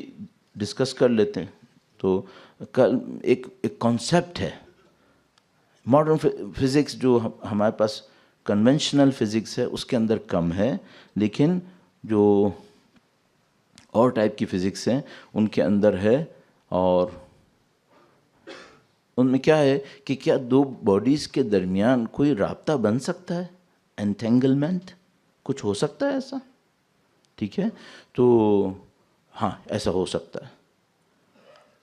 ڈسکس کر لیتے ہیں۔ تو ایک کانسیپٹ ہے ماڈرن فزکس جو ہمارے پاس کنونشنل فزکس ہے اس کے اندر کم ہے، لیکن جو اور ٹائپ کی فزکس ہیں ان کے اندر ہے، اور ان میں کیا ہے کہ کیا دو باڈیز کے درمیان کوئی رابطہ بن سکتا ہے؟ انٹینگلمنٹ کچھ ہو سکتا ہے ایسا؟ ٹھیک ہے، تو ہاں ایسا ہو سکتا ہے۔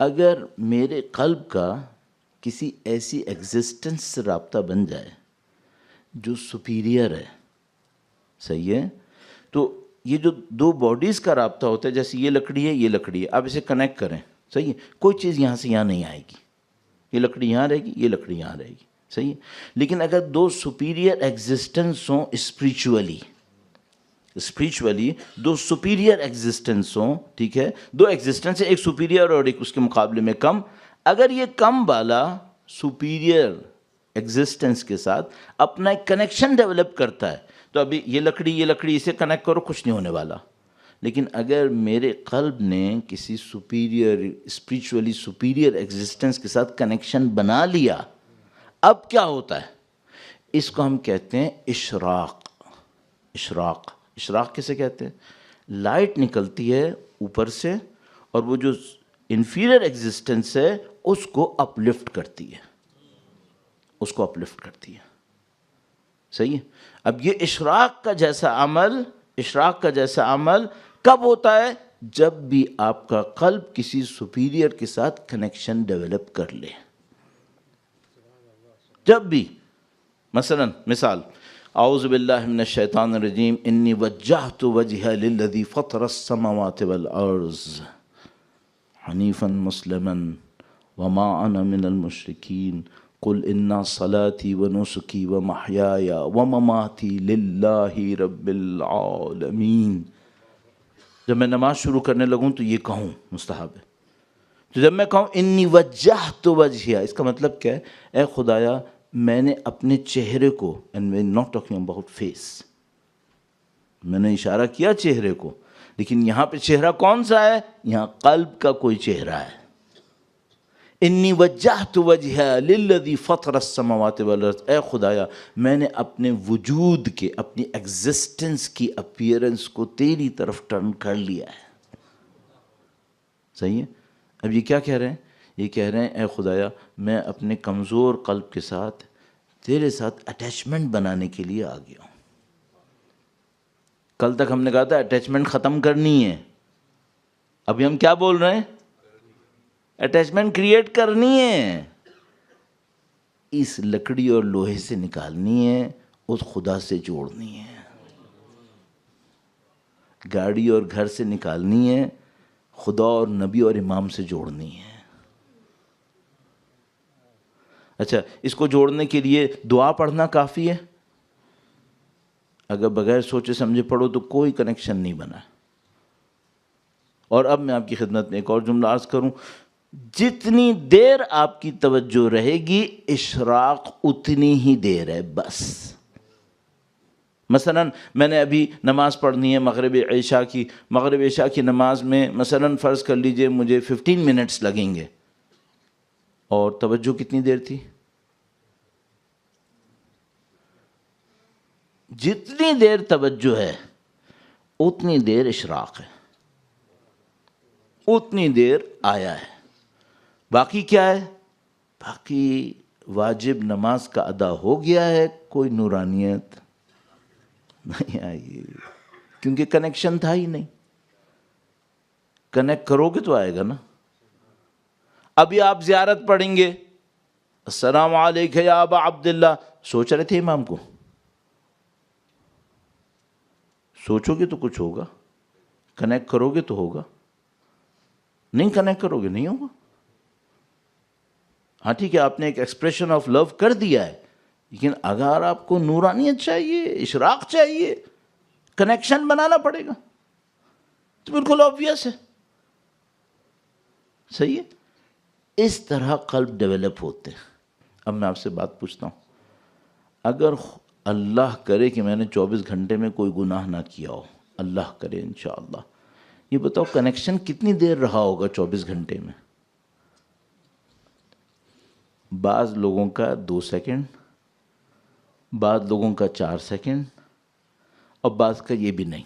اگر میرے قلب کا کسی ایسی ایگزسٹنس سے رابطہ بن جائے جو سپیریئر ہے، صحیح ہے، تو یہ جو دو باڈیز کا رابطہ ہوتا ہے، جیسے یہ لکڑی ہے یہ لکڑی ہے، آپ اسے کنیکٹ کریں، صحیح ہے، کوئی چیز یہاں سے یہاں نہیں آئے گی، یہ لکڑی یہاں رہے گی، یہ لکڑی یہاں رہے گی، صحیح ہے۔ لیکن اگر دو سپیریئر ایگزسٹنس ہوں اسپریچولی دو سپیریئر ایگزسٹنس ہوں، ٹھیک ہے، دو ایگزسٹنس ہے، ایک سپیریئر اور ایک اس کے مقابلے میں کم، اگر یہ کم والا سپیریئر ایگزسٹنس کے ساتھ اپنا ایک کنیکشن ڈیولپ کرتا ہے، تو ابھی یہ لکڑی اسے کنیکٹ کرو، کچھ نہیں ہونے والا۔ لیکن اگر میرے قلب نے کسی سپیریئر اسپریچولی سپیریئر ایگزسٹنس کے ساتھ کنیکشن بنا لیا، اب کیا ہوتا ہے؟ اس کو ہم کہتے ہیں اشراق کیسے کہتے ہیں؟ لائٹ نکلتی ہے اوپر سے اور وہ جو انفیریئر ایگزسٹنس ہے اس کو اپ لفٹ کرتی ہے، صحیح ہے. اب یہ اشراق کا جیسا عمل کب ہوتا ہے؟ جب بھی آپ کا قلب کسی سپیریئر کے ساتھ کنیکشن ڈیولپ کر لے. جب بھی مثال اعوذ باللہ من الشیطان الرجیم انی وجہت وجہ للذی فطر السماوات والارض حنیفا مسلما وما انا من المشرکین قل ان صلاتی ونسکی ومحیای ومماتی للہ رب العالمین. جب میں نماز شروع کرنے لگوں تو یہ کہوں مستحب ہے. تو جب میں کہوں انی وجہت وجہیہ، اس کا مطلب کیا ہے؟ اے خدایا میں نے اپنے چہرے کو، and we not talking about face, میں نے اشارہ کیا چہرے کو، لیکن یہاں پہ چہرہ کون سا ہے؟ یہاں قلب کا کوئی چہرہ ہے. انی وجہت وجہہ للذی فطر السماوات والارض، اے خدایا میں نے اپنے وجود کے، اپنی ایگزسٹنس کی اپیئرنس کو تیری طرف ٹرن کر لیا ہے. صحیح ہے. اب یہ کیا کہہ رہے ہیں؟ یہ کہہ رہے ہیں اے خدایا میں اپنے کمزور قلب کے ساتھ تیرے ساتھ اٹیچمنٹ بنانے کے لیے آ گیا ہوں. کل تک ہم نے کہا تھا اٹیچمنٹ ختم کرنی ہے، ابھی ہم کیا بول رہے ہیں؟ اٹیچمنٹ کریٹ کرنی ہے. اس لکڑی اور لوہے سے نکالنی ہے، اس خدا سے جوڑنی ہے. گاڑی اور گھر سے نکالنی ہے، خدا اور نبی اور امام سے جوڑنی ہے. اچھا، اس کو جوڑنے کے لیے دعا پڑھنا کافی ہے؟ اگر بغیر سوچے سمجھے پڑھو تو کوئی کنیکشن نہیں بنا. اور اب میں آپ کی خدمت میں ایک اور جملہ عرض کروں، جتنی دیر آپ کی توجہ رہے گی اشراق اتنی ہی دیر ہے بس. مثلا میں نے ابھی نماز پڑھنی ہے مغرب عشاء کی نماز میں، مثلا فرض کر لیجئے مجھے 15 منٹس لگیں گے، اور توجہ کتنی دیر تھی؟ جتنی دیر توجہ ہے اتنی دیر اشراق ہے، اتنی دیر آیا ہے. باقی کیا ہے؟ باقی واجب نماز کا ادا ہو گیا ہے، کوئی نورانیت نہیں آئی، کیونکہ کنیکشن تھا ہی نہیں. کنیکٹ کرو گے تو آئے گا نا. ابھی آپ زیارت پڑھیں گے، السلام علیکم یا ابا عبداللہ، سوچ رہے تھے امام کو؟ سوچو گے تو کچھ ہوگا، کنیکٹ کرو گے تو ہوگا، نہیں کنیکٹ کرو گے نہیں ہوگا. ہاں ٹھیک ہے، آپ نے ایک ایکسپریشن آف لو کر دیا ہے، لیکن اگر آپ کو نورانیت چاہیے، اشراق چاہیے، کنیکشن بنانا پڑے گا. تو بالکل آبویس ہے. صحیح ہے. اس طرح قلب ڈیولپ ہوتے ہیں. اب میں آپ سے بات پوچھتا ہوں، اگر اللہ کرے کہ میں نے 24 گھنٹے میں کوئی گناہ نہ کیا ہو، اللہ کرے انشاءاللہ، یہ بتاؤ کنیکشن کتنی دیر رہا ہوگا 24 گھنٹے میں؟ بعض لوگوں کا 2 سیکنڈ، بعض لوگوں کا 4 سیکنڈ، اور بعض کا یہ بھی نہیں.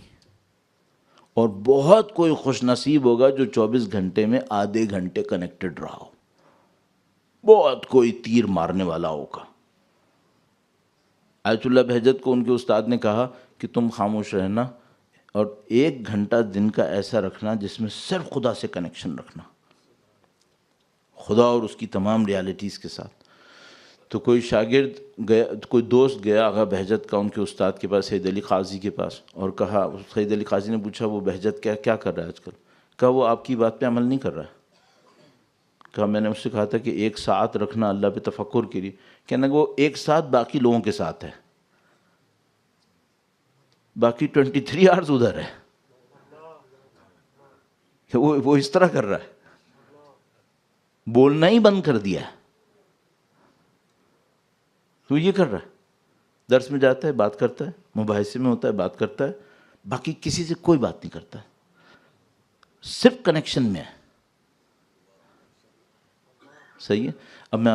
اور بہت کوئی خوش نصیب ہوگا جو 24 گھنٹے میں آدھے گھنٹے کنیکٹڈ رہا ہو. بہت کوئی تیر مارنے والا ہوگا. آیت اللہ بہجت کو ان کے استاد نے کہا کہ تم خاموش رہنا اور 1 گھنٹہ دن کا ایسا رکھنا جس میں صرف خدا سے کنیکشن رکھنا، خدا اور اس کی تمام ریالٹیز کے ساتھ. تو کوئی شاگرد گیا، کوئی دوست گیا آغا بہجت کا ان کے استاد کے پاس، سید علی قاضی کے پاس، اور کہا، سید علی قاضی نے پوچھا وہ بہجت کیا کر رہا ہے آج کل؟ کہا وہ آپ کی بات پہ عمل نہیں کر رہا ہے. کہا میں نے اس سے کہا تھا کہ 1 ساعت رکھنا اللہ پہ تفکر کے لیے. کہنے کہ وہ 1 ساتھ باقی لوگوں کے ساتھ ہے، باقی 23 آورز ادھر ہے. کہ وہ اس طرح کر رہا ہے، بولنا ہی بند کر دیا ہے. تو یہ کر رہا ہے، درس میں جاتا ہے بات کرتا ہے، مباحثے میں ہوتا ہے بات کرتا ہے، باقی کسی سے کوئی بات نہیں کرتا ہے، صرف کنیکشن میں ہے. صحیح ہے. اب میں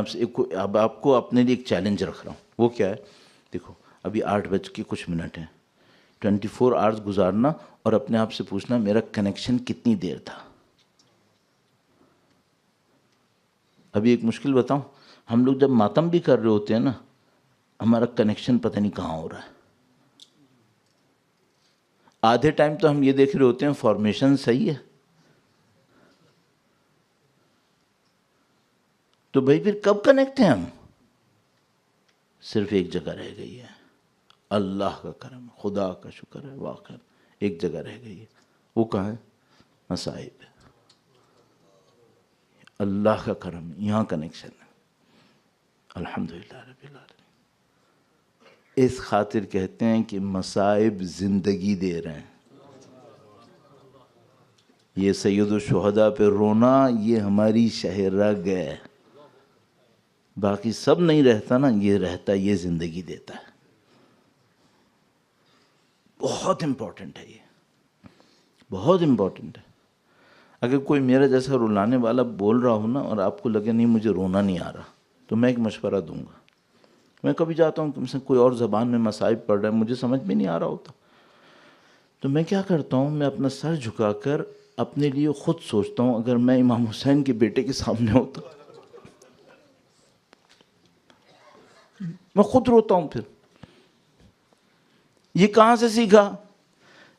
اب آپ کو اپنے لیے ایک چیلنج رکھ رہا ہوں. وہ کیا ہے؟ دیکھو ابھی 8:00 ہیں، 24 آورز گزارنا اور اپنے آپ سے پوچھنا میرا کنیکشن کتنی دیر تھا. ابھی ایک مشکل بتاؤں، ہم لوگ جب ماتم بھی کر رہے ہوتے ہیں نا، ہمارا کنیکشن پتہ نہیں کہاں ہو رہا ہے. آدھے ٹائم تو ہم یہ دیکھ رہے ہوتے ہیں فارمیشن صحیح ہے، تو بھائی پھر کب کنیکٹ ہیں ہم؟ صرف ایک جگہ رہ گئی ہے، اللہ کا کرم، خدا کا شکر ہے، واقعا ایک جگہ رہ گئی ہے. وہ کہاں ہے؟ مصائب. اللہ کا کرم، یہاں کنیکشن ہے. الحمدللہ رب العالمین. اس خاطر کہتے ہیں کہ مصائب زندگی دے رہے ہیں. یہ سید الشہداء پہ رونا یہ ہماری شہ رگ ہے. باقی سب نہیں رہتا نا، یہ رہتا، یہ زندگی دیتا ہے. بہت امپورٹنٹ ہے، یہ بہت امپورٹنٹ ہے. اگر کوئی میرا جیسا رلانے والا بول رہا ہو نا اور آپ کو لگے نہیں مجھے رونا نہیں آ رہا، تو میں ایک مشورہ دوں گا. میں کبھی جاتا ہوں کہ مثلا کوئی اور زبان میں مصائب پڑھ رہا ہے، مجھے سمجھ میں نہیں آ رہا ہوتا، تو میں کیا کرتا ہوں، میں اپنا سر جھکا کر اپنے لیے خود سوچتا ہوں اگر میں امام حسین کے بیٹے کے سامنے ہوتا میں خود روتا ہوں. پھر یہ کہاں سے سیکھا؟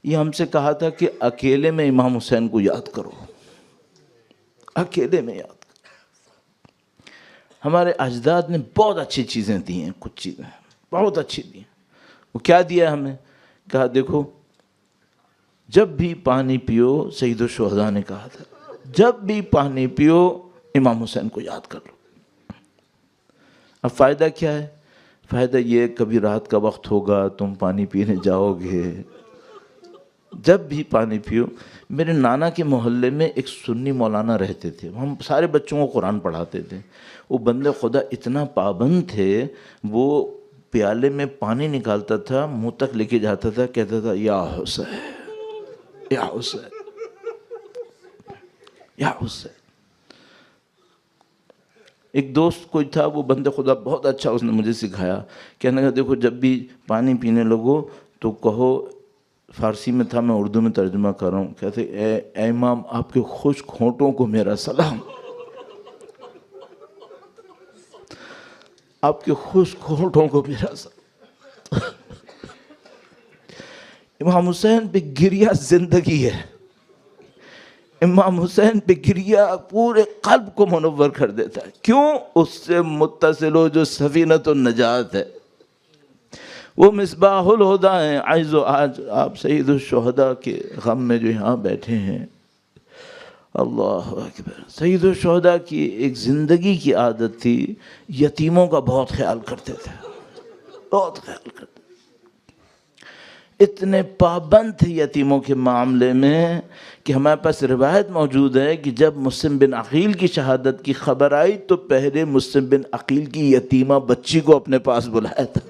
یہ ہم سے کہا تھا کہ اکیلے میں امام حسین کو یاد کرو، اکیلے میں یاد کرو. ہمارے اجداد نے بہت اچھی چیزیں دی ہیں، کچھ چیزیں بہت اچھی دی ہیں. وہ کیا دیا ہمیں؟ کہا دیکھو جب بھی پانی پیو، سید الشہداء نے کہا تھا جب بھی پانی پیو امام حسین کو یاد کر لو. اب فائدہ کیا ہے؟ فائدہ یہ کبھی رات کا وقت ہوگا تم پانی پینے جاؤ گے، جب بھی پانی پیو. میرے نانا کے محلے میں ایک سنی مولانا رہتے تھے، ہم سارے بچوں کو قرآن پڑھاتے تھے. وہ بندے خدا اتنا پابند تھے، وہ پیالے میں پانی نکالتا تھا، منہ تک لے کے جاتا تھا، کہتا تھا یا حسین یا حسین یا حسین. ایک دوست کوئی تھا، وہ بندے خدا بہت اچھا، اس نے مجھے سکھایا. کہنے کا دیکھو جب بھی پانی پینے لگو تو کہو، فارسی میں تھا میں اردو میں ترجمہ کر رہا ہوں، کہتے اے امام آپ کے خشک ہونٹوں کو میرا سلام، آپ کے خشک ہونٹوں کو میرا سلام. امام حسین پہ گریہ زندگی ہے. امام حسین پہ گریہ پورے قلب کو منور کر دیتا ہے. کیوں؟ اس سے متصل ہو جو سفینۃ النجات ہے، وہ مصباح الہدیٰ ہیں. عز و آج آپ سید الشہداء کے غم میں جو یہاں بیٹھے ہیں، اللہ اکبر. سید الشہداء کی ایک زندگی کی عادت تھی، یتیموں کا بہت خیال کرتے تھے، بہت خیال کرتے. اتنے پابند تھے یتیموں کے معاملے میں کہ ہمارے پاس روایت موجود ہے کہ جب مسلم بن عقیل کی شہادت کی خبر آئی تو پہلے مسلم بن عقیل کی یتیمہ بچی کو اپنے پاس بلایا تھا،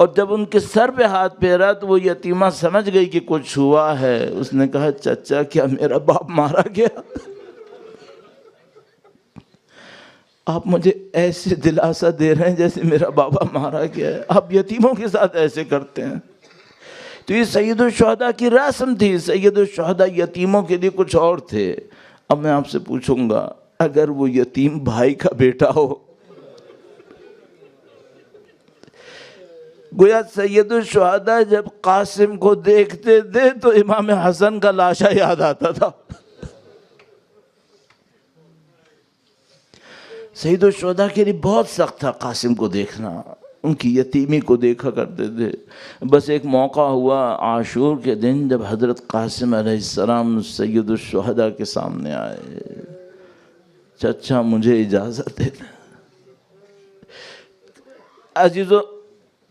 اور جب ان کے سر پہ ہاتھ پھیرا تو وہ یتیمہ سمجھ گئی کہ کچھ ہوا ہے. اس نے کہا چچا کیا میرا باپ مارا گیا؟ آپ مجھے ایسے دلاسا دے رہے ہیں جیسے میرا بابا مارا گیا ہے، آپ یتیموں کے ساتھ ایسے کرتے ہیں. تو یہ سید الشہداء کی رسم تھی. سید الشہداء یتیموں کے لیے کچھ اور تھے. اب میں آپ سے پوچھوں گا اگر وہ یتیم بھائی کا بیٹا ہو، گویا سید الشہداء جب قاسم کو دیکھتے تھے تو امام حسن کا لاشا یاد آتا تھا. سید الشہداء کے لیے بہت سخت تھا قاسم کو دیکھنا، ان کی یتیمی کو دیکھا کرتے تھے. بس ایک موقع ہوا عاشور کے دن جب حضرت قاسم علیہ السلام سید الشہداء کے سامنے آئے، چچا مجھے اجازت دے دیں. عزیزو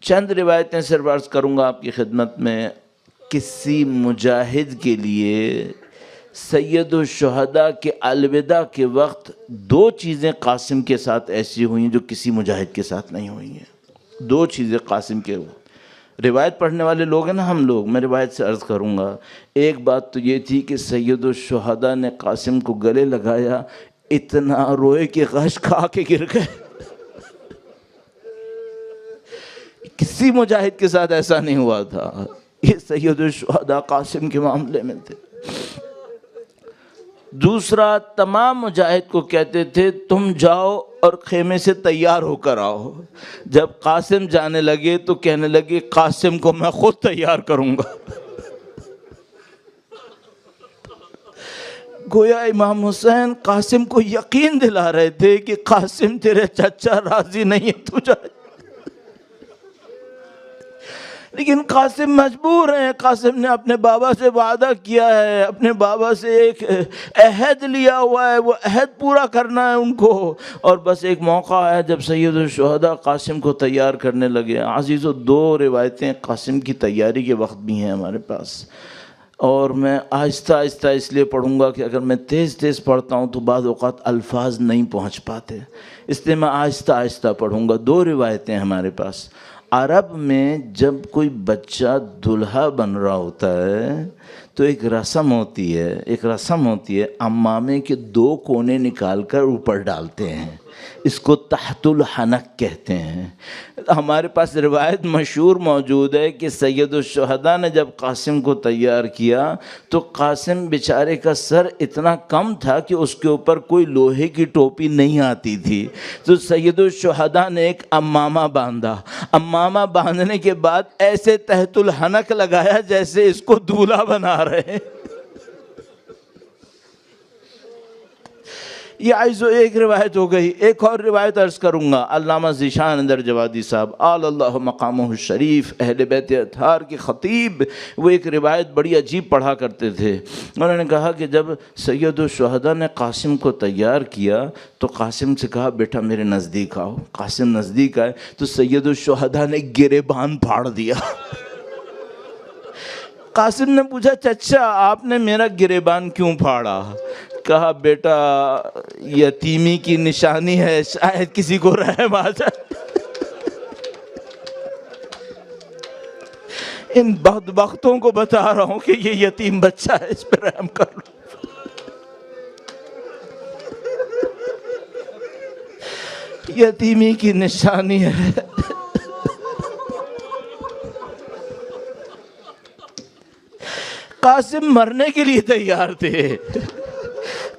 چند روایتیں صرف عرض کروں گا آپ کی خدمت میں. کسی مجاہد کے لیے سید الشہداء کے الوداع کے وقت دو چیزیں قاسم کے ساتھ ایسی ہوئیں جو کسی مجاہد کے ساتھ نہیں ہوئی ہیں. دو چیزیں قاسم کے روایت پڑھنے والے لوگ ہیں نا ہم لوگ، میں روایت سے عرض کروں گا. ایک بات تو یہ تھی کہ سید الشہداء نے قاسم کو گلے لگایا، اتنا روئے کہ غش کھا کے گر گئے. کسی مجاہد کے ساتھ ایسا نہیں ہوا تھا. یہ سید الشہداء قاسم کے معاملے میں تھے. دوسرا تمام مجاہد کو کہتے تھے تم جاؤ اور خیمے سے تیار ہو کر آؤ. جب قاسم جانے لگے تو کہنے لگے قاسم کو میں خود تیار کروں گا. گویا امام حسین قاسم کو یقین دلا رہے تھے کہ قاسم تیرے چچا راضی نہیں ہے تو جا. لیکن قاسم مجبور ہیں. قاسم نے اپنے بابا سے وعدہ کیا ہے، اپنے بابا سے ایک عہد لیا ہوا ہے، وہ عہد پورا کرنا ہے ان کو. اور بس ایک موقع آیا جب سید الشہداء قاسم کو تیار کرنے لگے. عزیزو، 2 روایتیں قاسم کی تیاری کے وقت بھی ہیں ہمارے پاس، اور میں آہستہ آہستہ اس لیے پڑھوں گا کہ اگر میں تیز تیز پڑھتا ہوں تو بعض اوقات الفاظ نہیں پہنچ پاتے، اس لیے میں آہستہ آہستہ پڑھوں گا. 2 روایتیں ہمارے پاس. عرب میں جب کوئی بچہ دلہا بن رہا ہوتا ہے تو ایک رسم ہوتی ہے، عمامے کے 2 کونے نکال کر اوپر ڈالتے ہیں، اس کو تحت الحنک کہتے ہیں. ہمارے پاس روایت مشہور موجود ہے کہ سید الشہداء نے جب قاسم کو تیار کیا تو قاسم بیچارے کا سر اتنا کم تھا کہ اس کے اوپر کوئی لوہے کی ٹوپی نہیں آتی تھی، تو سید الشہداء نے ایک امامہ باندھا. امامہ باندھنے کے بعد ایسے تحت الحنک لگایا جیسے اس کو دولہا بنا رہے ہیں. یہ عائزو ایک روایت ہو گئی. ایک اور روایت عرض کروں گا. علامہ ذیشان اندر جوادی صاحب آل اللہ مقامہ الشریف، اہل بیت اطہار کے خطیب، وہ ایک روایت بڑی عجیب پڑھا کرتے تھے. انہوں نے کہا کہ جب سید الشہداء نے قاسم کو تیار کیا تو قاسم سے کہا بیٹا میرے نزدیک آؤ. قاسم نزدیک آئے تو سید الشہداء نے گریبان پھاڑ دیا. قاسم نے پوچھا چچا آپ نے میرا گریبان کیوں پھاڑا؟ کہا بیٹا یتیمی کی نشانی ہے، شاید کسی کو رحم آ جائے. ان بدبختوں کو بتا رہا ہوں کہ یہ یتیم بچہ ہے، اس پہ رحم کر لو. یتیمی کی نشانی ہے. قاسم مرنے کے لیے تیار تھے،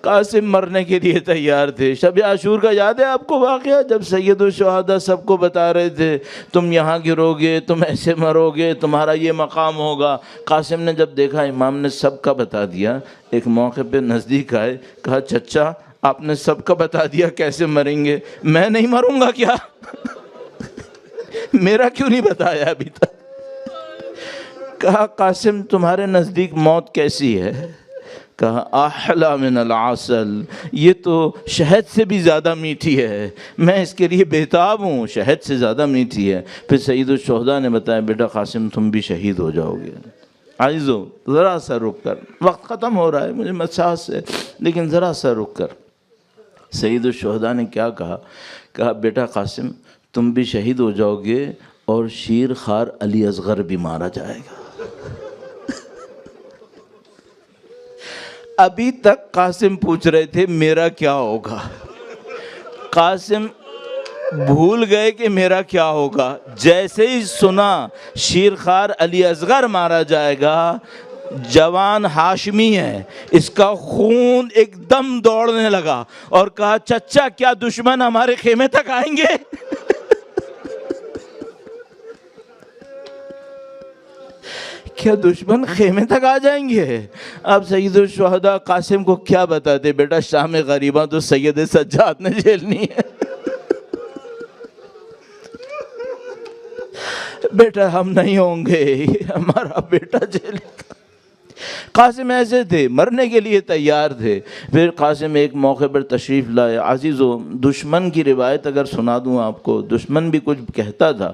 قاسم مرنے کے لیے تیار تھے. شب عاشور کا یاد ہے آپ کو واقعہ جب سید الشہداء سب کو بتا رہے تھے تم یہاں گرو گے، تم ایسے مرو گے، تمہارا یہ مقام ہوگا. قاسم نے جب دیکھا امام نے سب کا بتا دیا، ایک موقع پہ نزدیک آئے، کہا چچا آپ نے سب کا بتا دیا کیسے مریں گے، میں نہیں مروں گا کیا؟ میرا کیوں نہیں بتایا ابھی تک؟ کہا قاسم تمہارے نزدیک موت کیسی ہے؟ کہا احلی من العسل، یہ تو شہد سے بھی زیادہ میٹھی ہے، میں اس کے لیے بےتاب ہوں، شہد سے زیادہ میٹھی ہے. پھر سید الشہداء نے بتایا بیٹا قاسم تم بھی شہید ہو جاؤ گے. عزیزو ذرا سا رک کر، وقت ختم ہو رہا ہے مجھے مساس ہے، لیکن ذرا سا رک کر سید الشہداء نے کیا کہا؟ کہا بیٹا قاسم تم بھی شہید ہو جاؤ گے اور شیر خوار علی اصغر بھی مارا جائے گا. ابھی تک قاسم پوچھ رہے تھے میرا کیا ہوگا، قاسم بھول گئے کہ میرا کیا ہوگا. جیسے ہی سنا شیر خوار علی اصغر مارا جائے گا، جوان ہاشمی ہے، اس کا خون ایک دم دوڑنے لگا اور کہا چچا کیا دشمن ہمارے خیمے تک آئیں گے؟ کیا دشمن خیمے تک آ جائیں گے؟ اب سید الشہداء قاسم کو کیا بتاتے؟ بیٹا شام غریباں تو سید سجاد نے جھیلنی ہے. بیٹا ہم نہیں ہوں گے، ہمارا بیٹا جھیلے گا. قاسم ایسے تھے، مرنے کے لیے تیار تھے. پھر قاسم ایک موقع پر تشریف لائے. عزیزو دشمن کی روایت اگر سنا دوں آپ کو، دشمن بھی کچھ کہتا تھا.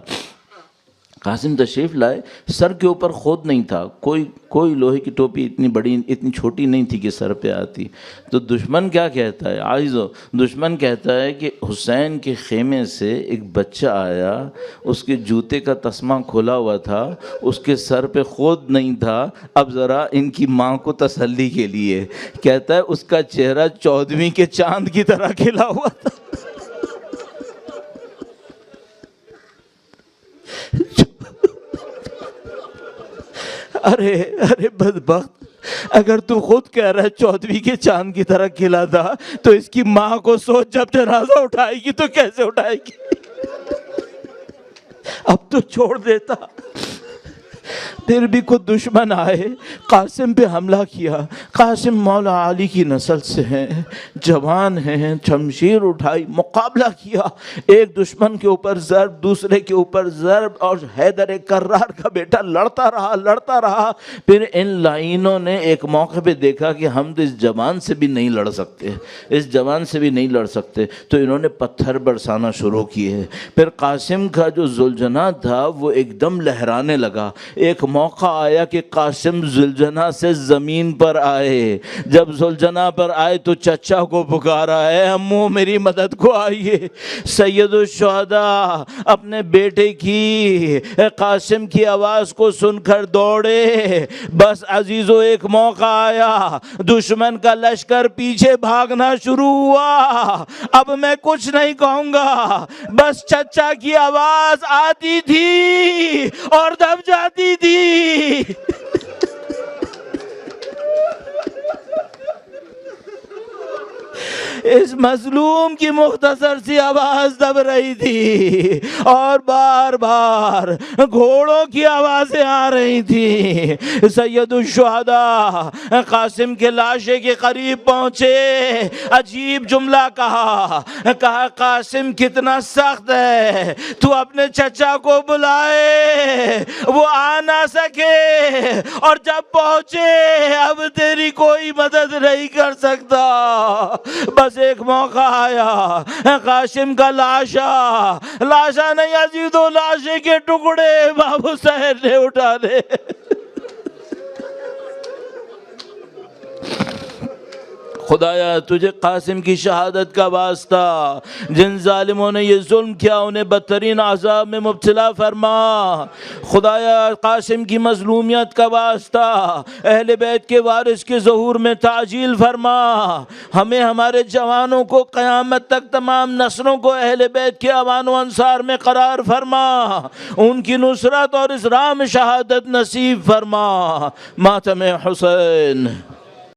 قاسم تشریف لائے، سر کے اوپر خود نہیں تھا، کوئی لوہے کی ٹوپی اتنی بڑی اتنی چھوٹی نہیں تھی کہ سر پہ آتی. تو دشمن کیا کہتا ہے عزیزو؟ دشمن کہتا ہے کہ حسین کے خیمے سے ایک بچہ آیا، اس کے جوتے کا تسمہ کھلا ہوا تھا، اس کے سر پہ خود نہیں تھا. اب ذرا ان کی ماں کو تسلی کے لیے کہتا ہے اس کا چہرہ 14ویں کے چاند کی طرح کھلا ہوا تھا. ارے بدبخت، اگر تو خود کہہ رہا ہے 14ویں کے چاند کی طرح کھلا تھا تو اس کی ماں کو سوچ جب جنازہ اٹھائے گی تو کیسے اٹھائے گی؟ اب تو چھوڑ دیتا. پھر بھی کوئی دشمن آئے، قاسم پہ حملہ کیا. قاسم مولا علی کی نسل سے ہیں، جوان ہیں، شمشیر اٹھائی، مقابلہ کیا. ایک دشمن کے اوپر ضرب، دوسرے کے اوپر ضرب، اور حیدر کرار کا بیٹا لڑتا رہا. پھر ان لائنوں نے ایک موقع پہ دیکھا کہ ہم تو اس جوان سے بھی نہیں لڑ سکتے، تو انہوں نے پتھر برسانا شروع کیے. پھر قاسم کا جو ذوالجناح تھا وہ ایک دم لہرانے لگا. ایک موقع آیا کہ قاسم ذوالجناح سے زمین پر آئے. جب ذوالجناح پر آئے تو چچا کو پکارا، اے امو میری مدد کو آئیے. سید الشہداء اپنے بیٹے کی، قاسم کی آواز کو سن کر دوڑے. بس عزیزو ایک موقع آیا، دشمن کا لشکر پیچھے بھاگنا شروع ہوا. اب میں کچھ نہیں کہوں گا، بس چچا کی آواز آتی تھی اور دب جاتی تھی. اس مظلوم کی مختصر سی آواز دب رہی تھی اور بار بار گھوڑوں کی آوازیں آ رہی تھی. سید الشہداء قاسم کے لاشے کے قریب پہنچے، عجیب جملہ کہا قاسم کتنا سخت ہے، تو اپنے چچا کو بلائے، وہ آ نہ سکے، اور جب پہنچے اب تیری کوئی مدد نہیں کر سکتا. بس ایک موقع آیا، قاسم کا لاشا نہیں عزیزو، لاشے کے ٹکڑے بابو صاحب نے اٹھا لے. خدایا تجھے قاسم کی شہادت کا واسطہ، جن ظالموں نے یہ ظلم کیا انہیں بدترین عذاب میں مبتلا فرما. خدایا قاسم کی مظلومیت کا واسطہ اہل بیت کے وارث کے ظہور میں تعجیل فرما. ہمیں ہمارے جوانوں کو قیامت تک تمام نسلوں کو اہل بیت کے اوان و انصار میں قرار فرما، ان کی نصرت اور اس راہ میں شہادت نصیب فرما. ماتم حسین.